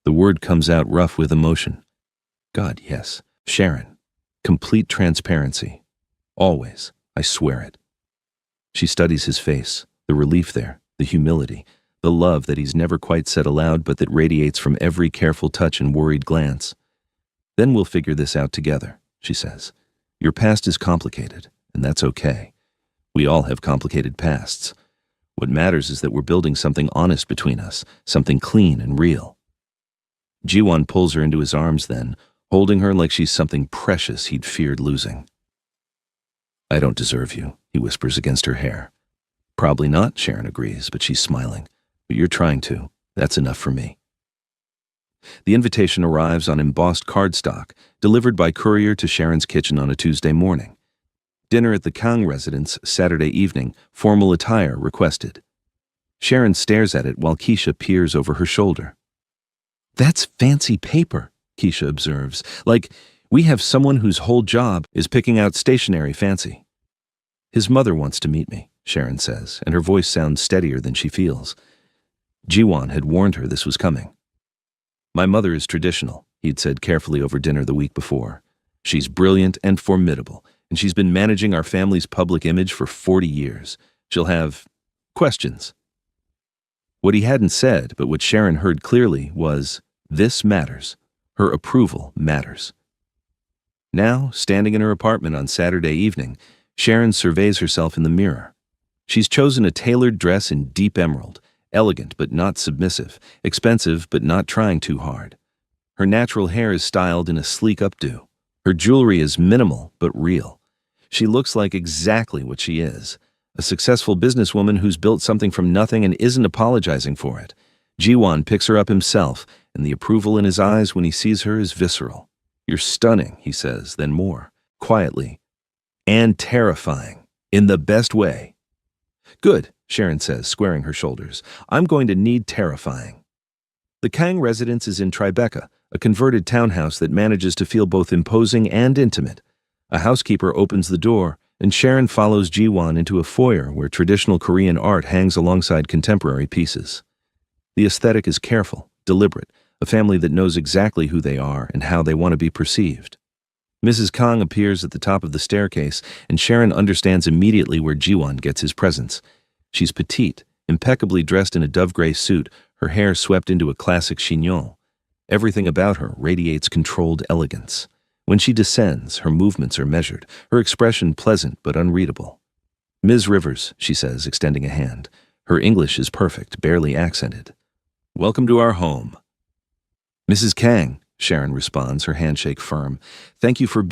The word comes out rough with emotion. God, yes. Sharon. Complete transparency. Always. I swear it. She studies his face, the relief there, the humility, the love that he's never quite said aloud but that radiates from every careful touch and worried glance. Then we'll figure this out together, she says. Your past is complicated, and that's okay. We all have complicated pasts. What matters is that we're building something honest between us, something clean and real. Jiwon pulls her into his arms then, holding her like she's something precious he'd feared losing. I don't deserve you, he whispers against her hair. Probably not, Sharon agrees, but she's smiling. But you're trying to. That's enough for me. The invitation arrives on embossed cardstock, delivered by courier to Sharon's kitchen on a Tuesday morning. Dinner at the Kang residence Saturday evening, formal attire requested. Sharon stares at it while Keisha peers over her shoulder. That's fancy paper, Keisha observes. Like, we have someone whose whole job is picking out stationery fancy. His mother wants to meet me, Sharon says, and her voice sounds steadier than she feels. Jiwon had warned her this was coming. My mother is traditional, he'd said carefully over dinner the week before. She's brilliant and formidable, and she's been managing our family's public image for 40 years. She'll have questions. What he hadn't said, but what Sharon heard clearly, was, this matters. Her approval matters. Now, standing in her apartment on Saturday evening, Sharon surveys herself in the mirror. She's chosen a tailored dress in deep emerald, elegant but not submissive, expensive but not trying too hard. Her natural hair is styled in a sleek updo. Her jewelry is minimal but real. She looks like exactly what she is, a successful businesswoman who's built something from nothing and isn't apologizing for it. Jiwon picks her up himself, and the approval in his eyes when he sees her is visceral. You're stunning, he says, then more, quietly, and terrifying, in the best way. Good, Sharon says, squaring her shoulders. I'm going to need terrifying. The Kang residence is in Tribeca, a converted townhouse that manages to feel both imposing and intimate. A housekeeper opens the door, and Sharon follows Jiwon into a foyer where traditional Korean art hangs alongside contemporary pieces. The aesthetic is careful, deliberate, a family that knows exactly who they are and how they want to be perceived. Mrs. Kang appears at the top of the staircase, and Sharon understands immediately where Jiwon gets his presence. She's petite, impeccably dressed in a dove-gray suit, her hair swept into a classic chignon. Everything about her radiates controlled elegance. When she descends, her movements are measured, her expression pleasant but unreadable. Ms. Rivers, she says, extending a hand. Her English is perfect, barely accented. Welcome to our home. Mrs. Kang, Sharon responds, her handshake firm. Thank you for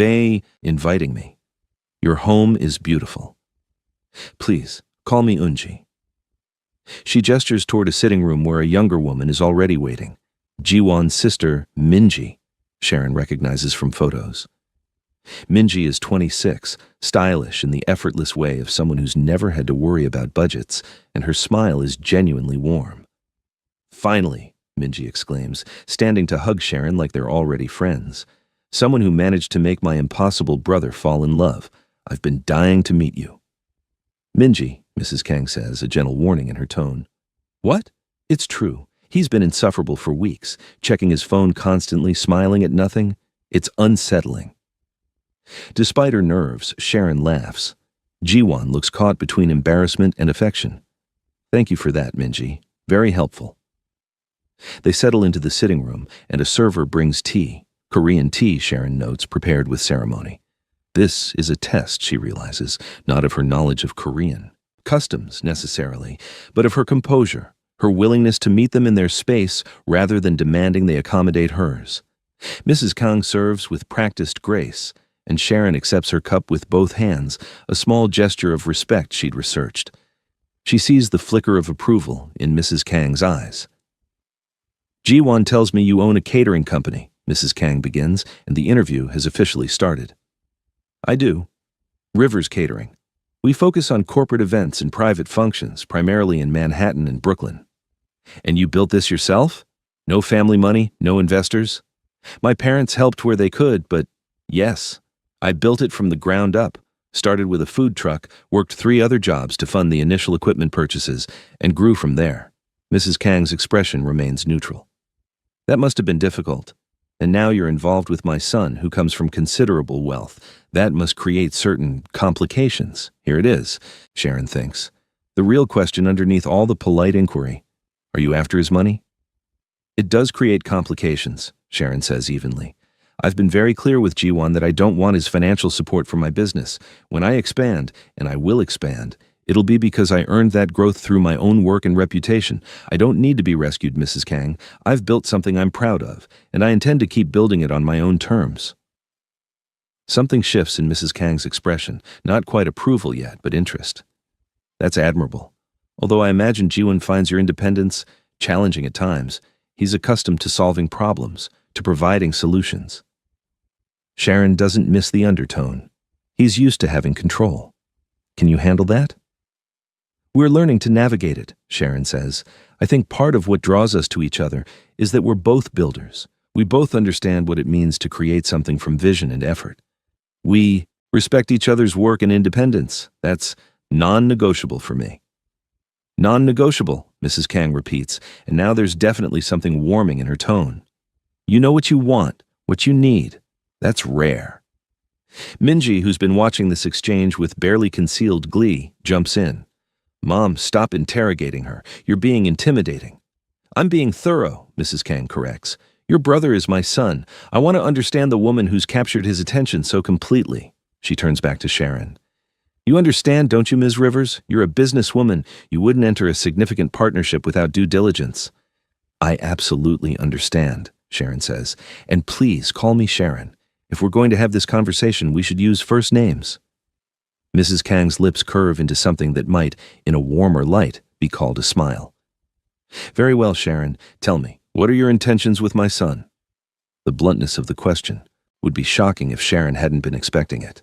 inviting me. Your home is beautiful. Please, call me Unji. She gestures toward a sitting room where a younger woman is already waiting. Jiwon's sister, Minji, Sharon recognizes from photos. Minji is 26, stylish in the effortless way of someone who's never had to worry about budgets, and her smile is genuinely warm. Finally, Minji exclaims, standing to hug Sharon like they're already friends. Someone who managed to make my impossible brother fall in love. I've been dying to meet you. Minji, Mrs. Kang says, a gentle warning in her tone. What? It's true. He's been insufferable for weeks, checking his phone constantly, smiling at nothing. It's unsettling. Despite her nerves, Sharon laughs. Jiwon looks caught between embarrassment and affection. Thank you for that, Minji. Very helpful. They settle into the sitting room, and a server brings tea. Korean tea, Sharon notes, prepared with ceremony. This is a test, she realizes, not of her knowledge of Korean customs, necessarily, but of her composure, her willingness to meet them in their space rather than demanding they accommodate hers. Mrs. Kang serves with practiced grace, and Sharon accepts her cup with both hands, a small gesture of respect she'd researched. She sees the flicker of approval in Mrs. Kang's eyes. Jiwon tells me you own a catering company, Mrs. Kang begins, and the interview has officially started. I do. Rivers Catering. We focus on corporate events and private functions, primarily in Manhattan and Brooklyn. And you built this yourself? No family money, no investors? My parents helped where they could, but yes, I built it from the ground up, started with a food truck, worked 3 other jobs to fund the initial equipment purchases, and grew from there. Mrs. Kang's expression remains neutral. That must have been difficult. And now you're involved with my son, who comes from considerable wealth. That must create certain complications. Here it is, Sharon thinks. The real question underneath all the polite inquiry. Are you after his money? It does create complications, Sharon says evenly. I've been very clear with Jiwon that I don't want his financial support for my business. When I expand, and I will expand, it'll be because I earned that growth through my own work and reputation. I don't need to be rescued, Mrs. Kang. I've built something I'm proud of, and I intend to keep building it on my own terms. Something shifts in Mrs. Kang's expression, not quite approval yet, but interest. That's admirable. Although I imagine Jiwon finds your independence challenging at times, he's accustomed to solving problems, to providing solutions. Sharon doesn't miss the undertone. He's used to having control. Can you handle that? We're learning to navigate it, Sharon says. I think part of what draws us to each other is that we're both builders. We both understand what it means to create something from vision and effort. We respect each other's work and independence. That's non-negotiable for me. Non-negotiable, Mrs. Kang repeats, and now there's definitely something warming in her tone. You know what you want, what you need. That's rare. Minji, who's been watching this exchange with barely concealed glee, jumps in. Mom, stop interrogating her. You're being intimidating. I'm being thorough, Mrs. Kang corrects. Your brother is my son. I want to understand the woman who's captured his attention so completely. She turns back to Sharon. You understand, don't you, Ms. Rivers? You're a businesswoman. You wouldn't enter a significant partnership without due diligence. I absolutely understand, Sharon says. And please call me Sharon. If we're going to have this conversation, we should use first names. Mrs. Kang's lips curve into something that might, in a warmer light, be called a smile. Very well, Sharon. Tell me, what are your intentions with my son? The bluntness of the question would be shocking if Sharon hadn't been expecting it.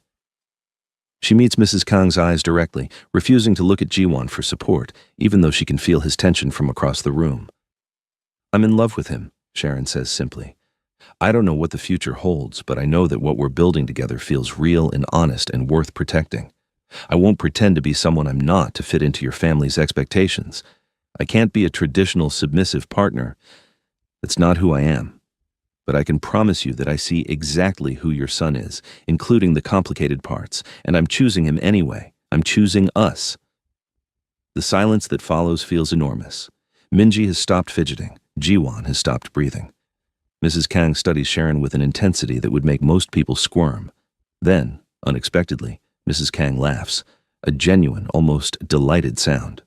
She meets Mrs. Kang's eyes directly, refusing to look at Jiwon for support, even though she can feel his tension from across the room. I'm in love with him, Sharon says simply. I don't know what the future holds, but I know that what we're building together feels real and honest and worth protecting. I won't pretend to be someone I'm not to fit into your family's expectations. I can't be a traditional submissive partner. That's not who I am. But I can promise you that I see exactly who your son is, including the complicated parts, and I'm choosing him anyway. I'm choosing us. The silence that follows feels enormous. Minji has stopped fidgeting. Jiwon has stopped breathing. Mrs. Kang studies Sharon with an intensity that would make most people squirm. Then, unexpectedly, Mrs. Kang laughs, a genuine, almost delighted sound.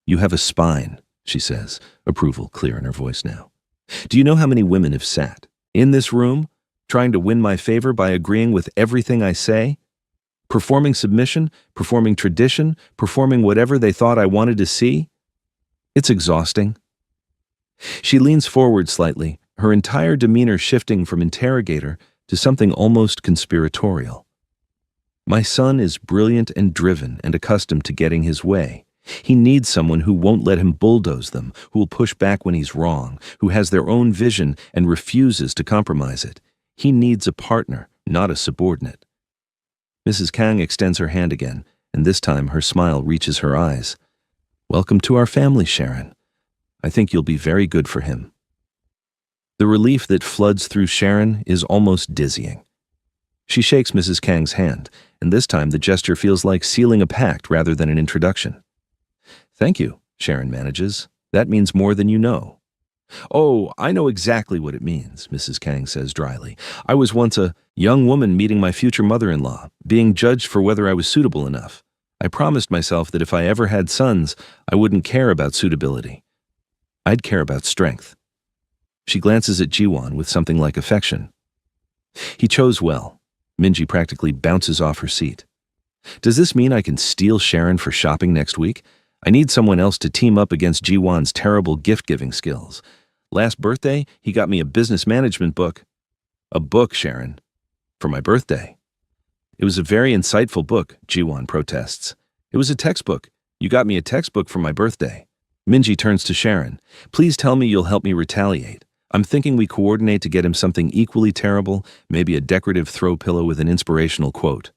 You have a spine, she says, approval clear in her voice now. Do you know how many women have sat in this room, trying to win my favor by agreeing with everything I say? Performing submission, performing tradition, performing whatever they thought I wanted to see? It's exhausting. She leans forward slightly, her entire demeanor shifting from interrogator to something almost conspiratorial. My son is brilliant and driven and accustomed to getting his way. He needs someone who won't let him bulldoze them, who will push back when he's wrong, who has their own vision and refuses to compromise it. He needs a partner, not a subordinate. Mrs. Kang extends her hand again, and this time her smile reaches her eyes. Welcome to our family, Sharon. I think you'll be very good for him. The relief that floods through Sharon is almost dizzying. She shakes Mrs. Kang's hand, and this time the gesture feels like sealing a pact rather than an introduction. Thank you, Sharon manages. That means more than you know. Oh, I know exactly what it means, Mrs. Kang says dryly. I was once a young woman meeting my future mother-in-law, being judged for whether I was suitable enough. I promised myself that if I ever had sons, I wouldn't care about suitability. I'd care about strength. She glances at Jiwon with something like affection. He chose well. Minji practically bounces off her seat. Does this mean I can steal Sharon for shopping next week? I need someone else to team up against Jiwon's terrible gift-giving skills. Last birthday, he got me a business management book. A book, Sharon. For my birthday. It was a very insightful book, Jiwon protests. It was a textbook. You got me a textbook for my birthday. Minji turns to Sharon. Please tell me you'll help me retaliate. I'm thinking we coordinate to get him something equally terrible, maybe a decorative throw pillow with an inspirational quote.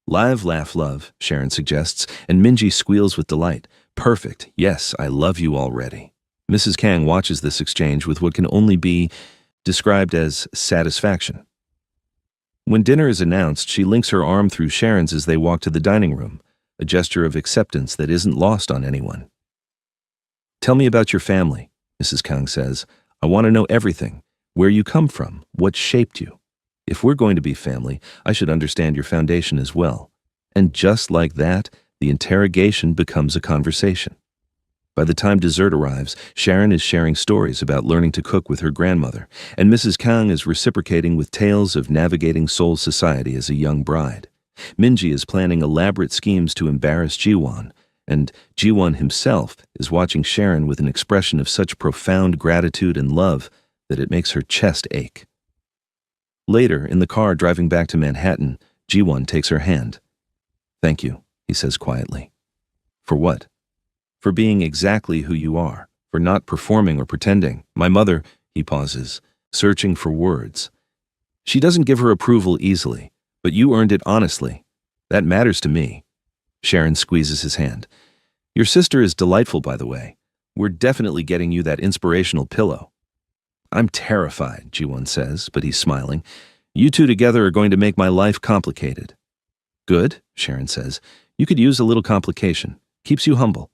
Live, laugh, love, Sharon suggests, and Minji squeals with delight. Perfect. Yes, I love you already. Mrs. Kang watches this exchange with what can only be described as satisfaction. When dinner is announced, she links her arm through Sharon's as they walk to the dining room, a gesture of acceptance that isn't lost on anyone. Tell me about your family, Mrs. Kang says. I want to know everything. Where you come from, what shaped you. If we're going to be family, I should understand your foundation as well. And just like that, the interrogation becomes a conversation. By the time dessert arrives, Sharon is sharing stories about learning to cook with her grandmother, and Mrs. Kang is reciprocating with tales of navigating Seoul society as a young bride. Minji is planning elaborate schemes to embarrass Jiwon, and Jiwon himself is watching Sharon with an expression of such profound gratitude and love that it makes her chest ache. Later, in the car driving back to Manhattan, Jiwon takes her hand. Thank you, he says quietly. For what? For being exactly who you are, for not performing or pretending. My mother, he pauses, searching for words. She doesn't give her approval easily, but you earned it honestly. That matters to me. Sharon squeezes his hand. Your sister is delightful, by the way. We're definitely getting you that inspirational pillow. I'm terrified, Ji-won says, but he's smiling. You two together are going to make my life complicated. Good, Sharon says. You could use a little complication. Keeps you humble.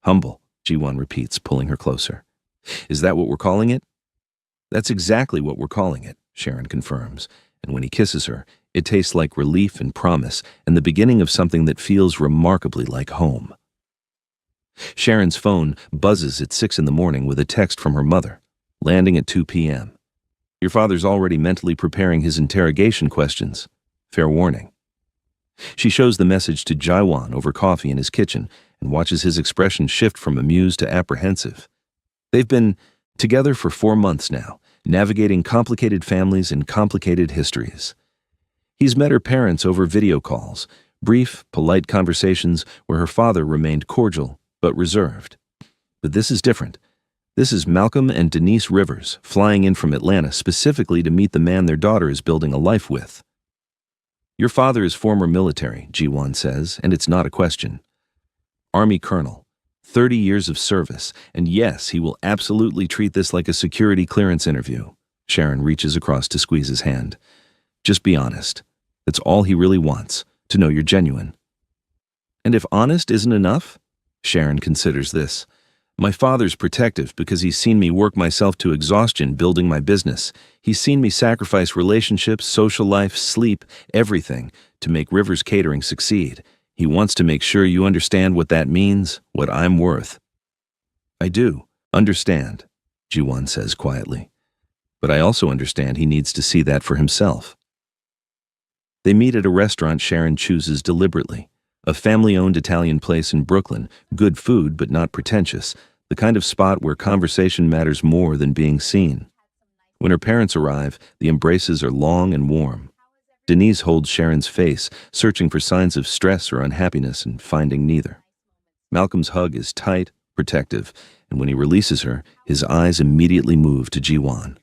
Humble, Ji-won repeats, pulling her closer. Is that what we're calling it? That's exactly what we're calling it, Sharon confirms. And when he kisses her, it tastes like relief and promise and the beginning of something that feels remarkably like home. Sharon's phone buzzes at 6 in the morning with a text from her mother, landing at 2 p.m. Your father's already mentally preparing his interrogation questions. Fair warning. She shows the message to Ji-won over coffee in his kitchen and watches his expression shift from amused to apprehensive. They've been together for 4 months now, navigating complicated families and complicated histories. He's met her parents over video calls, brief, polite conversations where her father remained cordial but reserved. But this is different. This is Malcolm and Denise Rivers flying in from Atlanta specifically to meet the man their daughter is building a life with. Your father is former military, Ji-won says, and it's not a question. Army colonel, 30 years of service, and yes, he will absolutely treat this like a security clearance interview. Sharon reaches across to squeeze his hand. Just be honest. That's all he really wants, to know you're genuine. And if honest isn't enough? Sharon considers this. My father's protective because he's seen me work myself to exhaustion building my business. He's seen me sacrifice relationships, social life, sleep, everything to make Rivers Catering succeed. He wants to make sure you understand what that means, what I'm worth. I do understand, Ji-won says quietly. But I also understand he needs to see that for himself. They meet at a restaurant Sharon chooses deliberately. A family-owned Italian place in Brooklyn, good food but not pretentious, the kind of spot where conversation matters more than being seen. When her parents arrive, the embraces are long and warm. Denise holds Sharon's face, searching for signs of stress or unhappiness and finding neither. Malcolm's hug is tight, protective, and when he releases her, his eyes immediately move to Ji-won.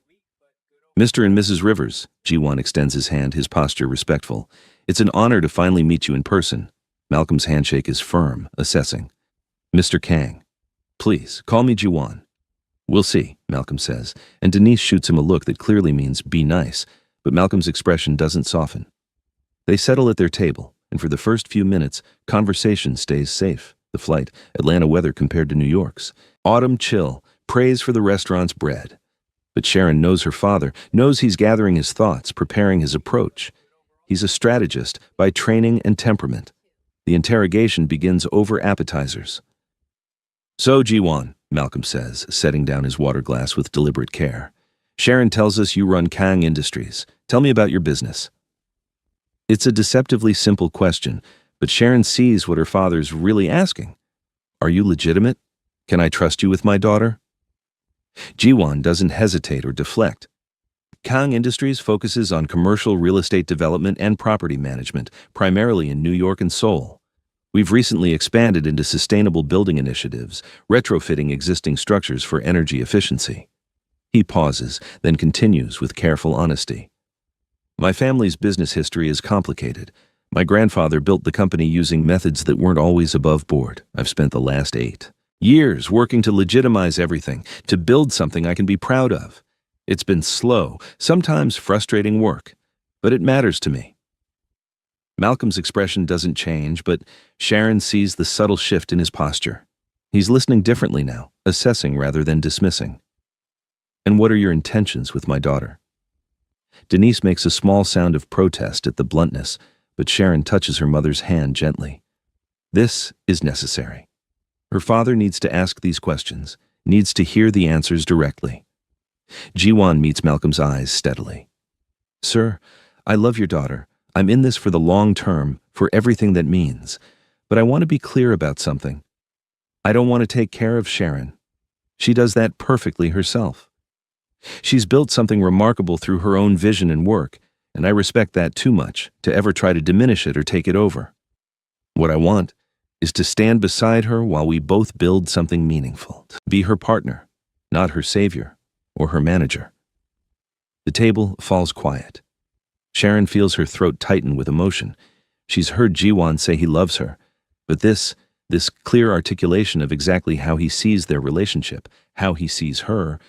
Mr. and Mrs. Rivers, Ji-won extends his hand, his posture respectful. It's an honor to finally meet you in person. Malcolm's handshake is firm, assessing. Mr. Kang. Please, call me Ji-won. We'll see, Malcolm says, and Denise shoots him a look that clearly means be nice, but Malcolm's expression doesn't soften. They settle at their table, and for the first few minutes, conversation stays safe. The flight, Atlanta weather compared to New York's. Autumn chill, praise for the restaurant's bread. But Sharon knows her father, knows he's gathering his thoughts, preparing his approach. He's a strategist by training and temperament. The interrogation begins over appetizers. So, Ji-won, Malcolm says, setting down his water glass with deliberate care. Sharon tells us you run Kang Industries. Tell me about your business. It's a deceptively simple question, but Sharon sees what her father's really asking. Are you legitimate? Can I trust you with my daughter? Ji-won doesn't hesitate or deflect. Kang Industries focuses on commercial real estate development and property management, primarily in New York and Seoul. We've recently expanded into sustainable building initiatives, retrofitting existing structures for energy efficiency. He pauses, then continues with careful honesty. My family's business history is complicated. My grandfather built the company using methods that weren't always above board. I've spent the last 8 years working to legitimize everything, to build something I can be proud of. It's been slow, sometimes frustrating work, but it matters to me. Malcolm's expression doesn't change, but Sharon sees the subtle shift in his posture. He's listening differently now, assessing rather than dismissing. And what are your intentions with my daughter? Denise makes a small sound of protest at the bluntness, but Sharon touches her mother's hand gently. This is necessary. Her father needs to ask these questions, needs to hear the answers directly. Ji-won meets Malcolm's eyes steadily. Sir, I love your daughter. I'm in this for the long term, for everything that means. But I want to be clear about something. I don't want to take care of Sharon. She does that perfectly herself. She's built something remarkable through her own vision and work, and I respect that too much to ever try to diminish it or take it over. What I want is to stand beside her while we both build something meaningful. Be her partner, not her savior or her manager. The table falls quiet. Sharon feels her throat tighten with emotion. She's heard Ji-won say he loves her, but this clear articulation of exactly how he sees their relationship, how he sees her,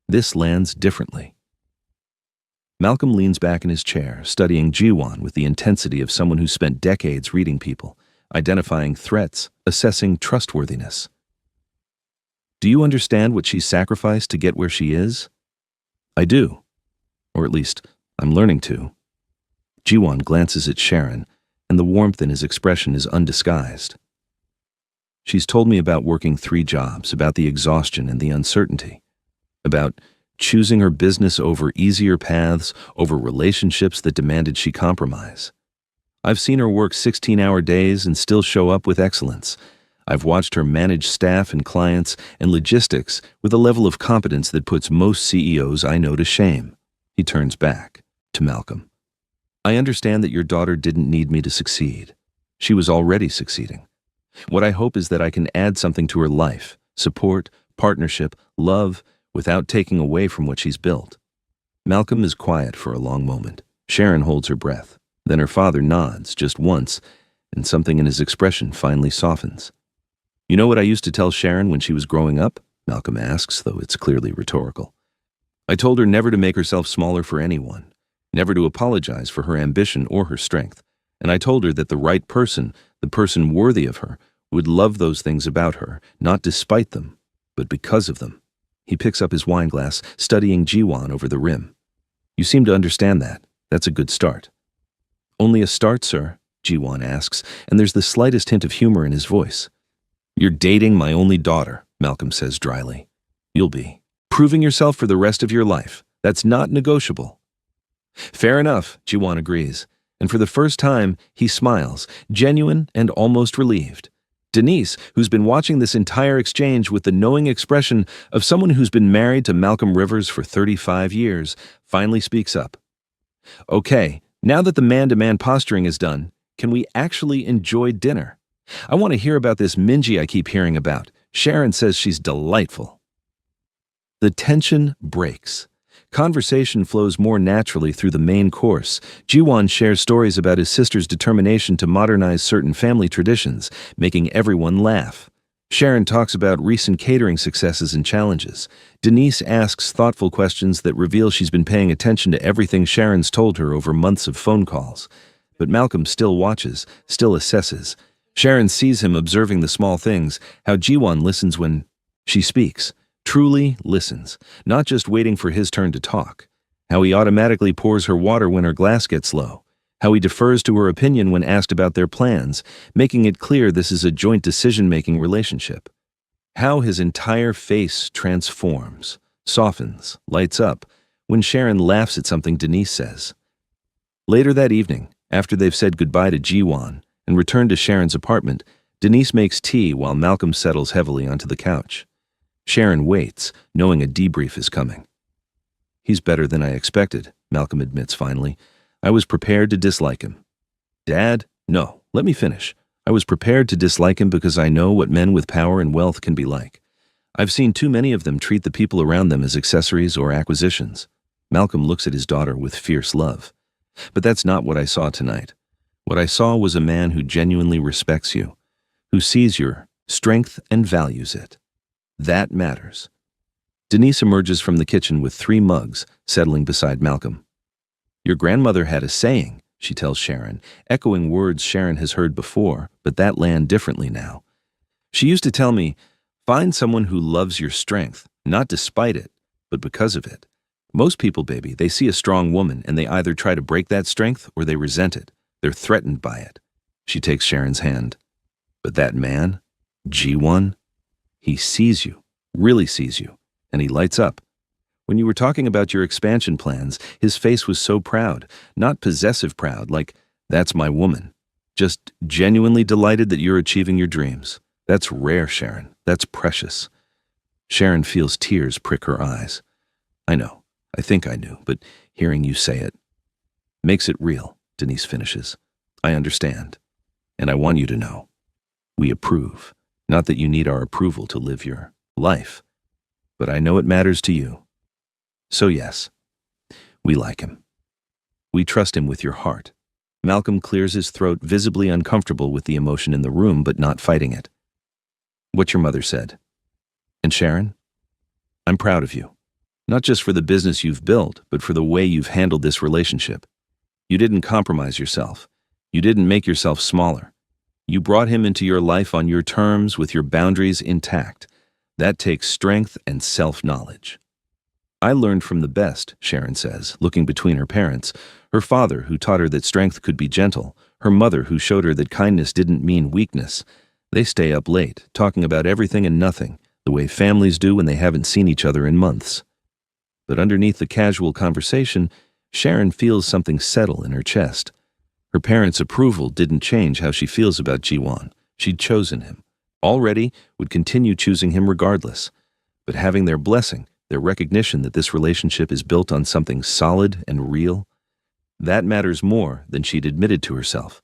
This lands differently. Malcolm leans back in his chair, studying Jiwon with the intensity of someone who spent decades reading people, identifying threats, assessing trustworthiness. Do you understand what she's sacrificed to get where she is? I do. Or at least, I'm learning to. Jiwon glances at Sharon, and the warmth in his expression is undisguised. She's told me about working 3 jobs, about the exhaustion and the uncertainty, about choosing her business over easier paths, over relationships that demanded she compromise. I've seen her work 16-hour days and still show up with excellence. I've watched her manage staff and clients and logistics with a level of competence that puts most CEOs I know to shame. He turns back to Malcolm. I understand that your daughter didn't need me to succeed. She was already succeeding. What I hope is that I can add something to her life, support, partnership, love, without taking away from what she's built. Malcolm is quiet for a long moment. Sharon holds her breath. Then her father nods just once, and something in his expression finally softens. You know what I used to tell Sharon when she was growing up? Malcolm asks, though it's clearly rhetorical. I told her never to make herself smaller for anyone, never to apologize for her ambition or her strength, and I told her that the right person, the person worthy of her, would love those things about her, not despite them, but because of them. He picks up his wine glass, studying Jiwon over the rim. You seem to understand that. That's a good start. Only a start, sir, Jiwon asks, and there's the slightest hint of humor in his voice. You're dating my only daughter, Malcolm says dryly. You'll be. Proving yourself for the rest of your life. That's not negotiable. Fair enough, Jiwon agrees, and for the first time, he smiles, genuine and almost relieved. Denise, who's been watching this entire exchange with the knowing expression of someone who's been married to Malcolm Rivers for 35 years, finally speaks up. Okay, now that the man-to-man posturing is done, can we actually enjoy dinner? I want to hear about this Minji I keep hearing about. Sharon says she's delightful. The tension breaks. Conversation flows more naturally through the main course. Jiwon shares stories about his sister's determination to modernize certain family traditions, making everyone laugh. Sharon talks about recent catering successes and challenges. Denise asks thoughtful questions that reveal she's been paying attention to everything Sharon's told her over months of phone calls. But Malcolm still watches, still assesses. Sharon sees him observing the small things, how Jiwon listens when she speaks. Truly listens, not just waiting for his turn to talk. How he automatically pours her water when her glass gets low. How he defers to her opinion when asked about their plans, making it clear this is a joint decision-making relationship. How his entire face transforms, softens, lights up, when Sharon laughs at something Denise says. Later that evening, after they've said goodbye to Jiwon and returned to Sharon's apartment, Denise makes tea while Malcolm settles heavily onto the couch. Sharon waits, knowing a debrief is coming. He's better than I expected, Malcolm admits finally. I was prepared to dislike him. Dad? No, let me finish. I was prepared to dislike him because I know what men with power and wealth can be like. I've seen too many of them treat the people around them as accessories or acquisitions. Malcolm looks at his daughter with fierce love. But that's not what I saw tonight. What I saw was a man who genuinely respects you, who sees your strength and values it. That matters. Denise emerges from the kitchen with 3 mugs, settling beside Malcolm. Your grandmother had a saying, she tells Sharon, echoing words Sharon has heard before, but that land differently now. She used to tell me, find someone who loves your strength, not despite it, but because of it. Most people, baby, they see a strong woman and they either try to break that strength or they resent it. They're threatened by it. She takes Sharon's hand. But that man, G1, he sees you, really sees you, and he lights up. When you were talking about your expansion plans, his face was so proud, not possessive proud, like, that's my woman. Just genuinely delighted that you're achieving your dreams. That's rare, Sharon. That's precious. Sharon feels tears prick her eyes. I know. I think I knew, but hearing you say it makes it real, Denise finishes. I understand, and I want you to know. We approve. Not that you need our approval to live your life, but I know it matters to you. So yes, we like him. We trust him with your heart. Malcolm clears his throat, visibly uncomfortable with the emotion in the room, but not fighting it. What your mother said. And Sharon, I'm proud of you. Not just for the business you've built, but for the way you've handled this relationship. You didn't compromise yourself. You didn't make yourself smaller. You brought him into your life on your terms with your boundaries intact. That takes strength and self-knowledge. I learned from the best, Sharon says, looking between her parents. Her father, who taught her that strength could be gentle. Her mother, who showed her that kindness didn't mean weakness. They stay up late, talking about everything and nothing, the way families do when they haven't seen each other in months. But underneath the casual conversation, Sharon feels something settle in her chest. Her parents' approval didn't change how she feels about Jiwon. She'd chosen him. Already would continue choosing him regardless. But having their blessing, their recognition that this relationship is built on something solid and real, that matters more than she'd admitted to herself.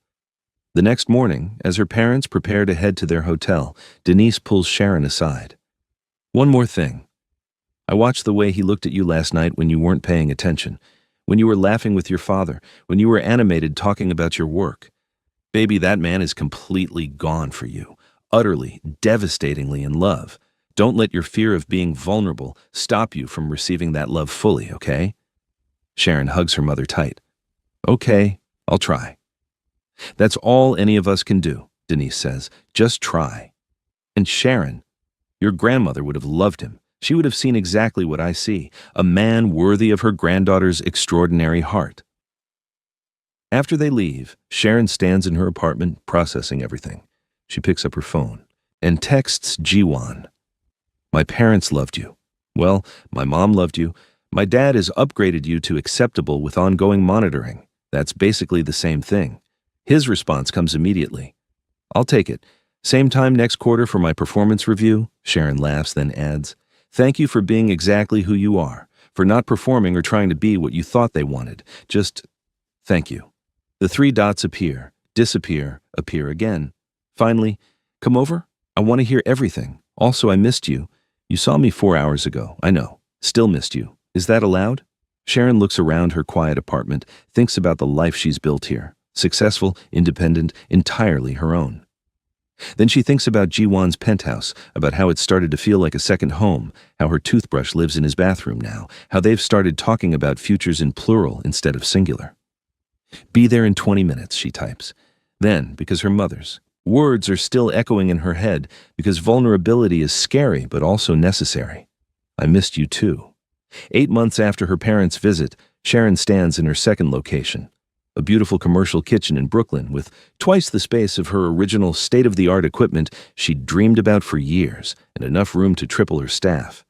The next morning, as her parents prepare to head to their hotel, Denise pulls Sharon aside. One more thing. I watched the way he looked at you last night when you weren't paying attention, when you were laughing with your father, when you were animated talking about your work. Baby, that man is completely gone for you, utterly, devastatingly in love. Don't let your fear of being vulnerable stop you from receiving that love fully, okay? Sharon hugs her mother tight. Okay, I'll try. That's all any of us can do, Denise says. Just try. And Sharon, your grandmother would have loved him. She would have seen exactly what I see, a man worthy of her granddaughter's extraordinary heart. After they leave, Sharon stands in her apartment processing everything. She picks up her phone and texts Jiwon. My parents loved you. Well, my mom loved you. My dad has upgraded you to acceptable with ongoing monitoring. That's basically the same thing. His response comes immediately. I'll take it. Same time next quarter for my performance review, Sharon laughs, then adds, thank you for being exactly who you are, for not performing or trying to be what you thought they wanted. Just thank you. The three dots appear, disappear, appear again. Finally, come over. I want to hear everything. Also, I missed you. You saw me 4 hours ago. I know. Still missed you. Is that allowed? Sharon looks around her quiet apartment, thinks about the life she's built here. Successful, independent, entirely her own. Then she thinks about Jiwon's penthouse, about how it started to feel like a second home, how her toothbrush lives in his bathroom now, how they've started talking about futures in plural instead of singular. Be there in 20 minutes, she types. Then, because her mother's words are still echoing in her head, because vulnerability is scary but also necessary. I missed you too. 8 months after her parents' visit, Sharon stands in her second location. A beautiful commercial kitchen in Brooklyn with twice the space of her original state-of-the-art equipment she'd dreamed about for years and enough room to triple her staff.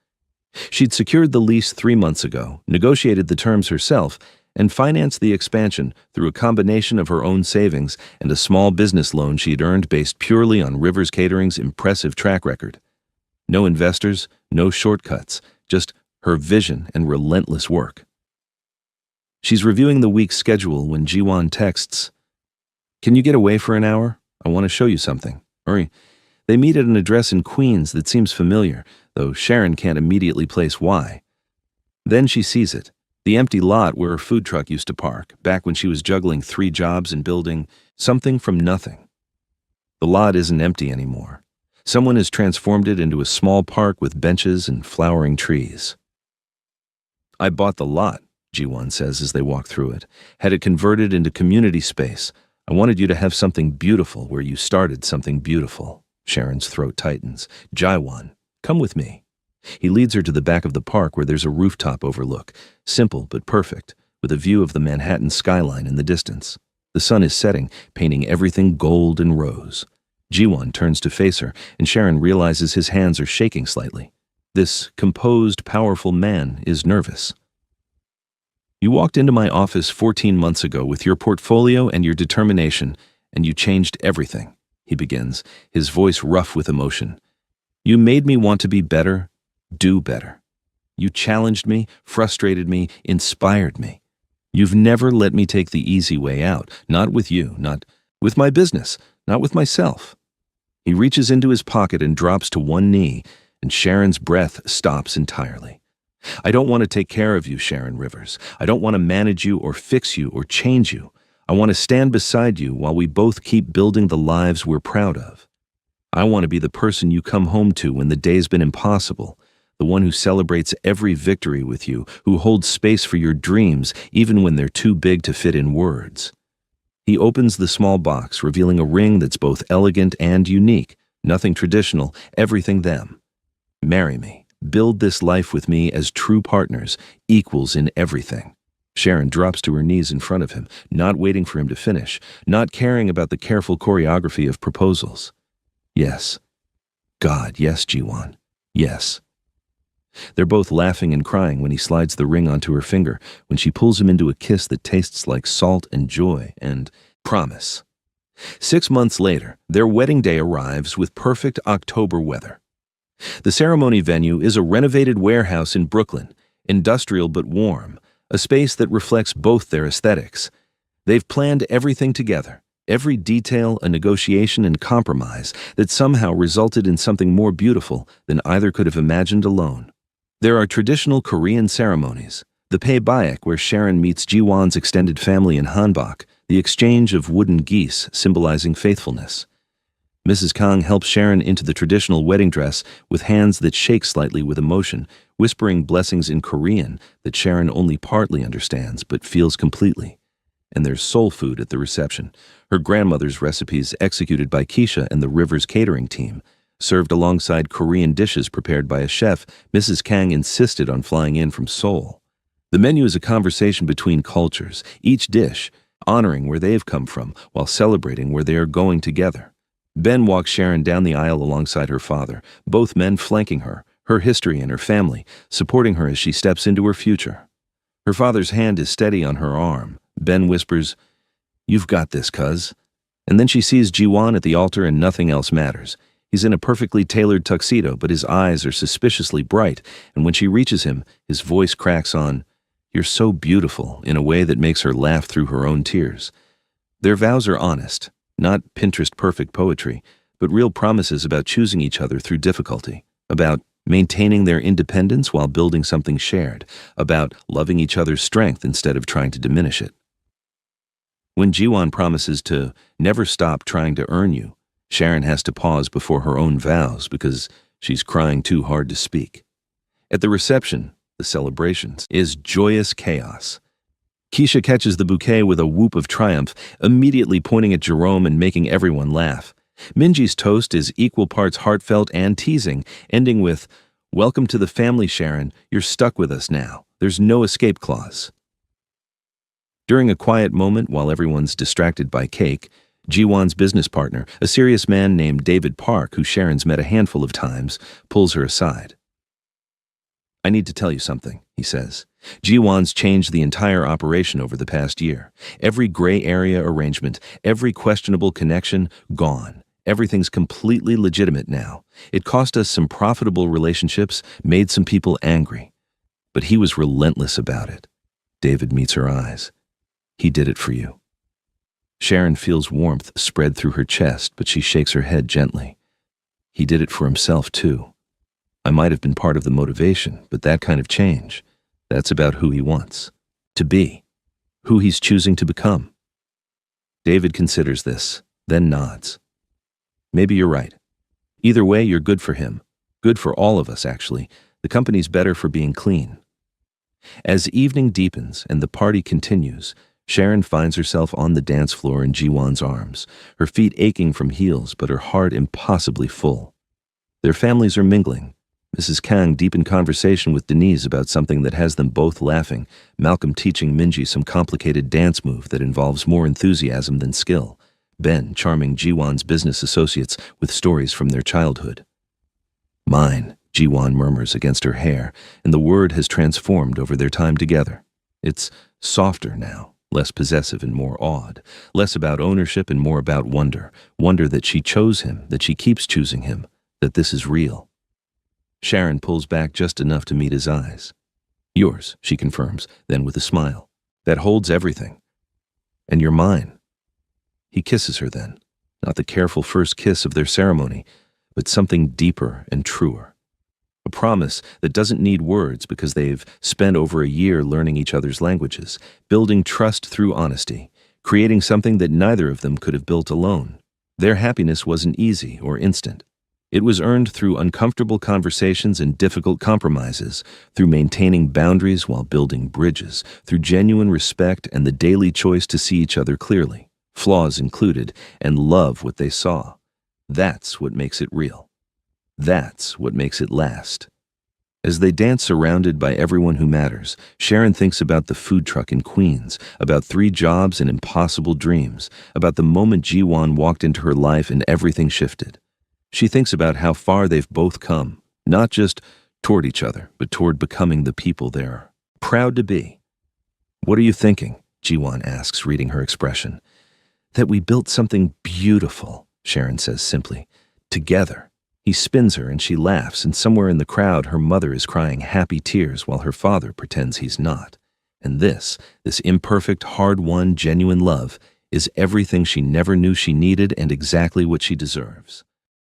She'd secured the lease 3 months ago, negotiated the terms herself, and financed the expansion through a combination of her own savings and a small business loan she'd earned based purely on Rivers Catering's impressive track record. No investors, no shortcuts, just her vision and relentless work. She's reviewing the week's schedule when Jiwon texts, can you get away for an hour? I want to show you something. They meet at an address in Queens that seems familiar, though Sharon can't immediately place why. Then she sees it, the empty lot where her food truck used to park, back when she was juggling 3 jobs and building something from nothing. The lot isn't empty anymore. Someone has transformed it into a small park with benches and flowering trees. I bought the lot, Jiwon says as they walk through it, had it converted into community space. I wanted you to have something beautiful where you started something beautiful. Sharon's throat tightens. Jiwon, come with me. He leads her to the back of the park where there's a rooftop overlook, simple but perfect, with a view of the Manhattan skyline in the distance. The sun is setting, painting everything gold and rose. Jiwon turns to face her, and Sharon realizes his hands are shaking slightly. This composed, powerful man is nervous. You walked into my office 14 months ago with your portfolio and your determination, and you changed everything, he begins, his voice rough with emotion. You made me want to be better, do better. You challenged me, frustrated me, inspired me. You've never let me take the easy way out, not with you, not with my business, not with myself. He reaches into his pocket and drops to one knee, and Sharon's breath stops entirely. I don't want to take care of you, Sharon Rivers. I don't want to manage you or fix you or change you. I want to stand beside you while we both keep building the lives we're proud of. I want to be the person you come home to when the day's been impossible, the one who celebrates every victory with you, who holds space for your dreams even when they're too big to fit in words. He opens the small box, revealing a ring that's both elegant and unique, nothing traditional, everything them. Marry me. Build this life with me as true partners, equals in everything. Sharon drops to her knees in front of him, not waiting for him to finish, not caring about the careful choreography of proposals. Yes. God, yes, Jiwon. Yes. They're both laughing and crying when he slides the ring onto her finger, when she pulls him into a kiss that tastes like salt and joy and promise. 6 months later, their wedding day arrives with perfect October weather. The ceremony venue is a renovated warehouse in Brooklyn, industrial but warm, a space that reflects both their aesthetics. They've planned everything together, every detail, a negotiation and compromise that somehow resulted in something more beautiful than either could have imagined alone. There are traditional Korean ceremonies, the Paebaek where Sharon meets Jiwon's extended family in Hanbok, the exchange of wooden geese symbolizing faithfulness. Mrs. Kang helps Sharon into the traditional wedding dress with hands that shake slightly with emotion, whispering blessings in Korean that Sharon only partly understands but feels completely. And there's soul food at the reception, her grandmother's recipes executed by Keisha and the Rivers catering team. Served alongside Korean dishes prepared by a chef, Mrs. Kang insisted on flying in from Seoul. The menu is a conversation between cultures, each dish honoring where they've come from while celebrating where they are going together. Ben walks Sharon down the aisle alongside her father, both men flanking her, her history and her family, supporting her as she steps into her future. Her father's hand is steady on her arm. Ben whispers, "You've got this, cuz." And then she sees Jiwon at the altar and nothing else matters. He's in a perfectly tailored tuxedo, but his eyes are suspiciously bright, and when she reaches him, his voice cracks on, "You're so beautiful," in a way that makes her laugh through her own tears. Their vows are honest, not Pinterest-perfect poetry, but real promises about choosing each other through difficulty, about maintaining their independence while building something shared, about loving each other's strength instead of trying to diminish it. When Jiwon promises to never stop trying to earn you, Sharon has to pause before her own vows because she's crying too hard to speak. At the reception, the celebrations, is joyous chaos. Keisha catches the bouquet with a whoop of triumph, immediately pointing at Jerome and making everyone laugh. Minji's toast is equal parts heartfelt and teasing, ending with, "Welcome to the family, Sharon. You're stuck with us now. There's no escape clause." During a quiet moment while everyone's distracted by cake, Jiwon's business partner, a serious man named David Park, who Sharon's met a handful of times, pulls her aside. "I need to tell you something," he says. Jiwon's changed the entire operation over the past year. Every gray area arrangement, every questionable connection, gone. Everything's completely legitimate now. It cost us some profitable relationships, made some people angry. But he was relentless about it. David meets her eyes. "He did it for you." Sharon feels warmth spread through her chest, but she shakes her head gently. "He did it for himself, too. I might have been part of the motivation, but that kind of change, that's about who he wants to be, who he's choosing to become." David considers this, then nods. "Maybe you're right. Either way, you're good for him. Good for all of us, actually. The company's better for being clean." As evening deepens and the party continues, Sharon finds herself on the dance floor in Jiwon's arms, her feet aching from heels but her heart impossibly full. Their families are mingling. Mrs. Kang deep in conversation with Denise about something that has them both laughing, Malcolm teaching Minji some complicated dance move that involves more enthusiasm than skill, Ben charming Jiwon's business associates with stories from their childhood. "Mine," Jiwon murmurs against her hair, and the word has transformed over their time together. It's softer now, less possessive and more awed, less about ownership and more about wonder, wonder that she chose him, that she keeps choosing him, that this is real. Sharon pulls back just enough to meet his eyes. "Yours," she confirms, then with a smile. "That holds everything. And you're mine." He kisses her then, not the careful first kiss of their ceremony, but something deeper and truer. A promise that doesn't need words because they've spent over a year learning each other's languages, building trust through honesty, creating something that neither of them could have built alone. Their happiness wasn't easy or instant. It was earned through uncomfortable conversations and difficult compromises, through maintaining boundaries while building bridges, through genuine respect and the daily choice to see each other clearly, flaws included, and love what they saw. That's what makes it real. That's what makes it last. As they dance surrounded by everyone who matters, Sharon thinks about the food truck in Queens, about 3 jobs and impossible dreams, about the moment Jiwon walked into her life and everything shifted. She thinks about how far they've both come, not just toward each other, but toward becoming the people they're proud to be. "What are you thinking?" Jiwon asks, reading her expression. "That we built something beautiful," Sharon says simply. "Together." He spins her and she laughs, and somewhere in the crowd her mother is crying happy tears while her father pretends he's not. And this imperfect, hard-won, genuine love is everything she never knew she needed and exactly what she deserves.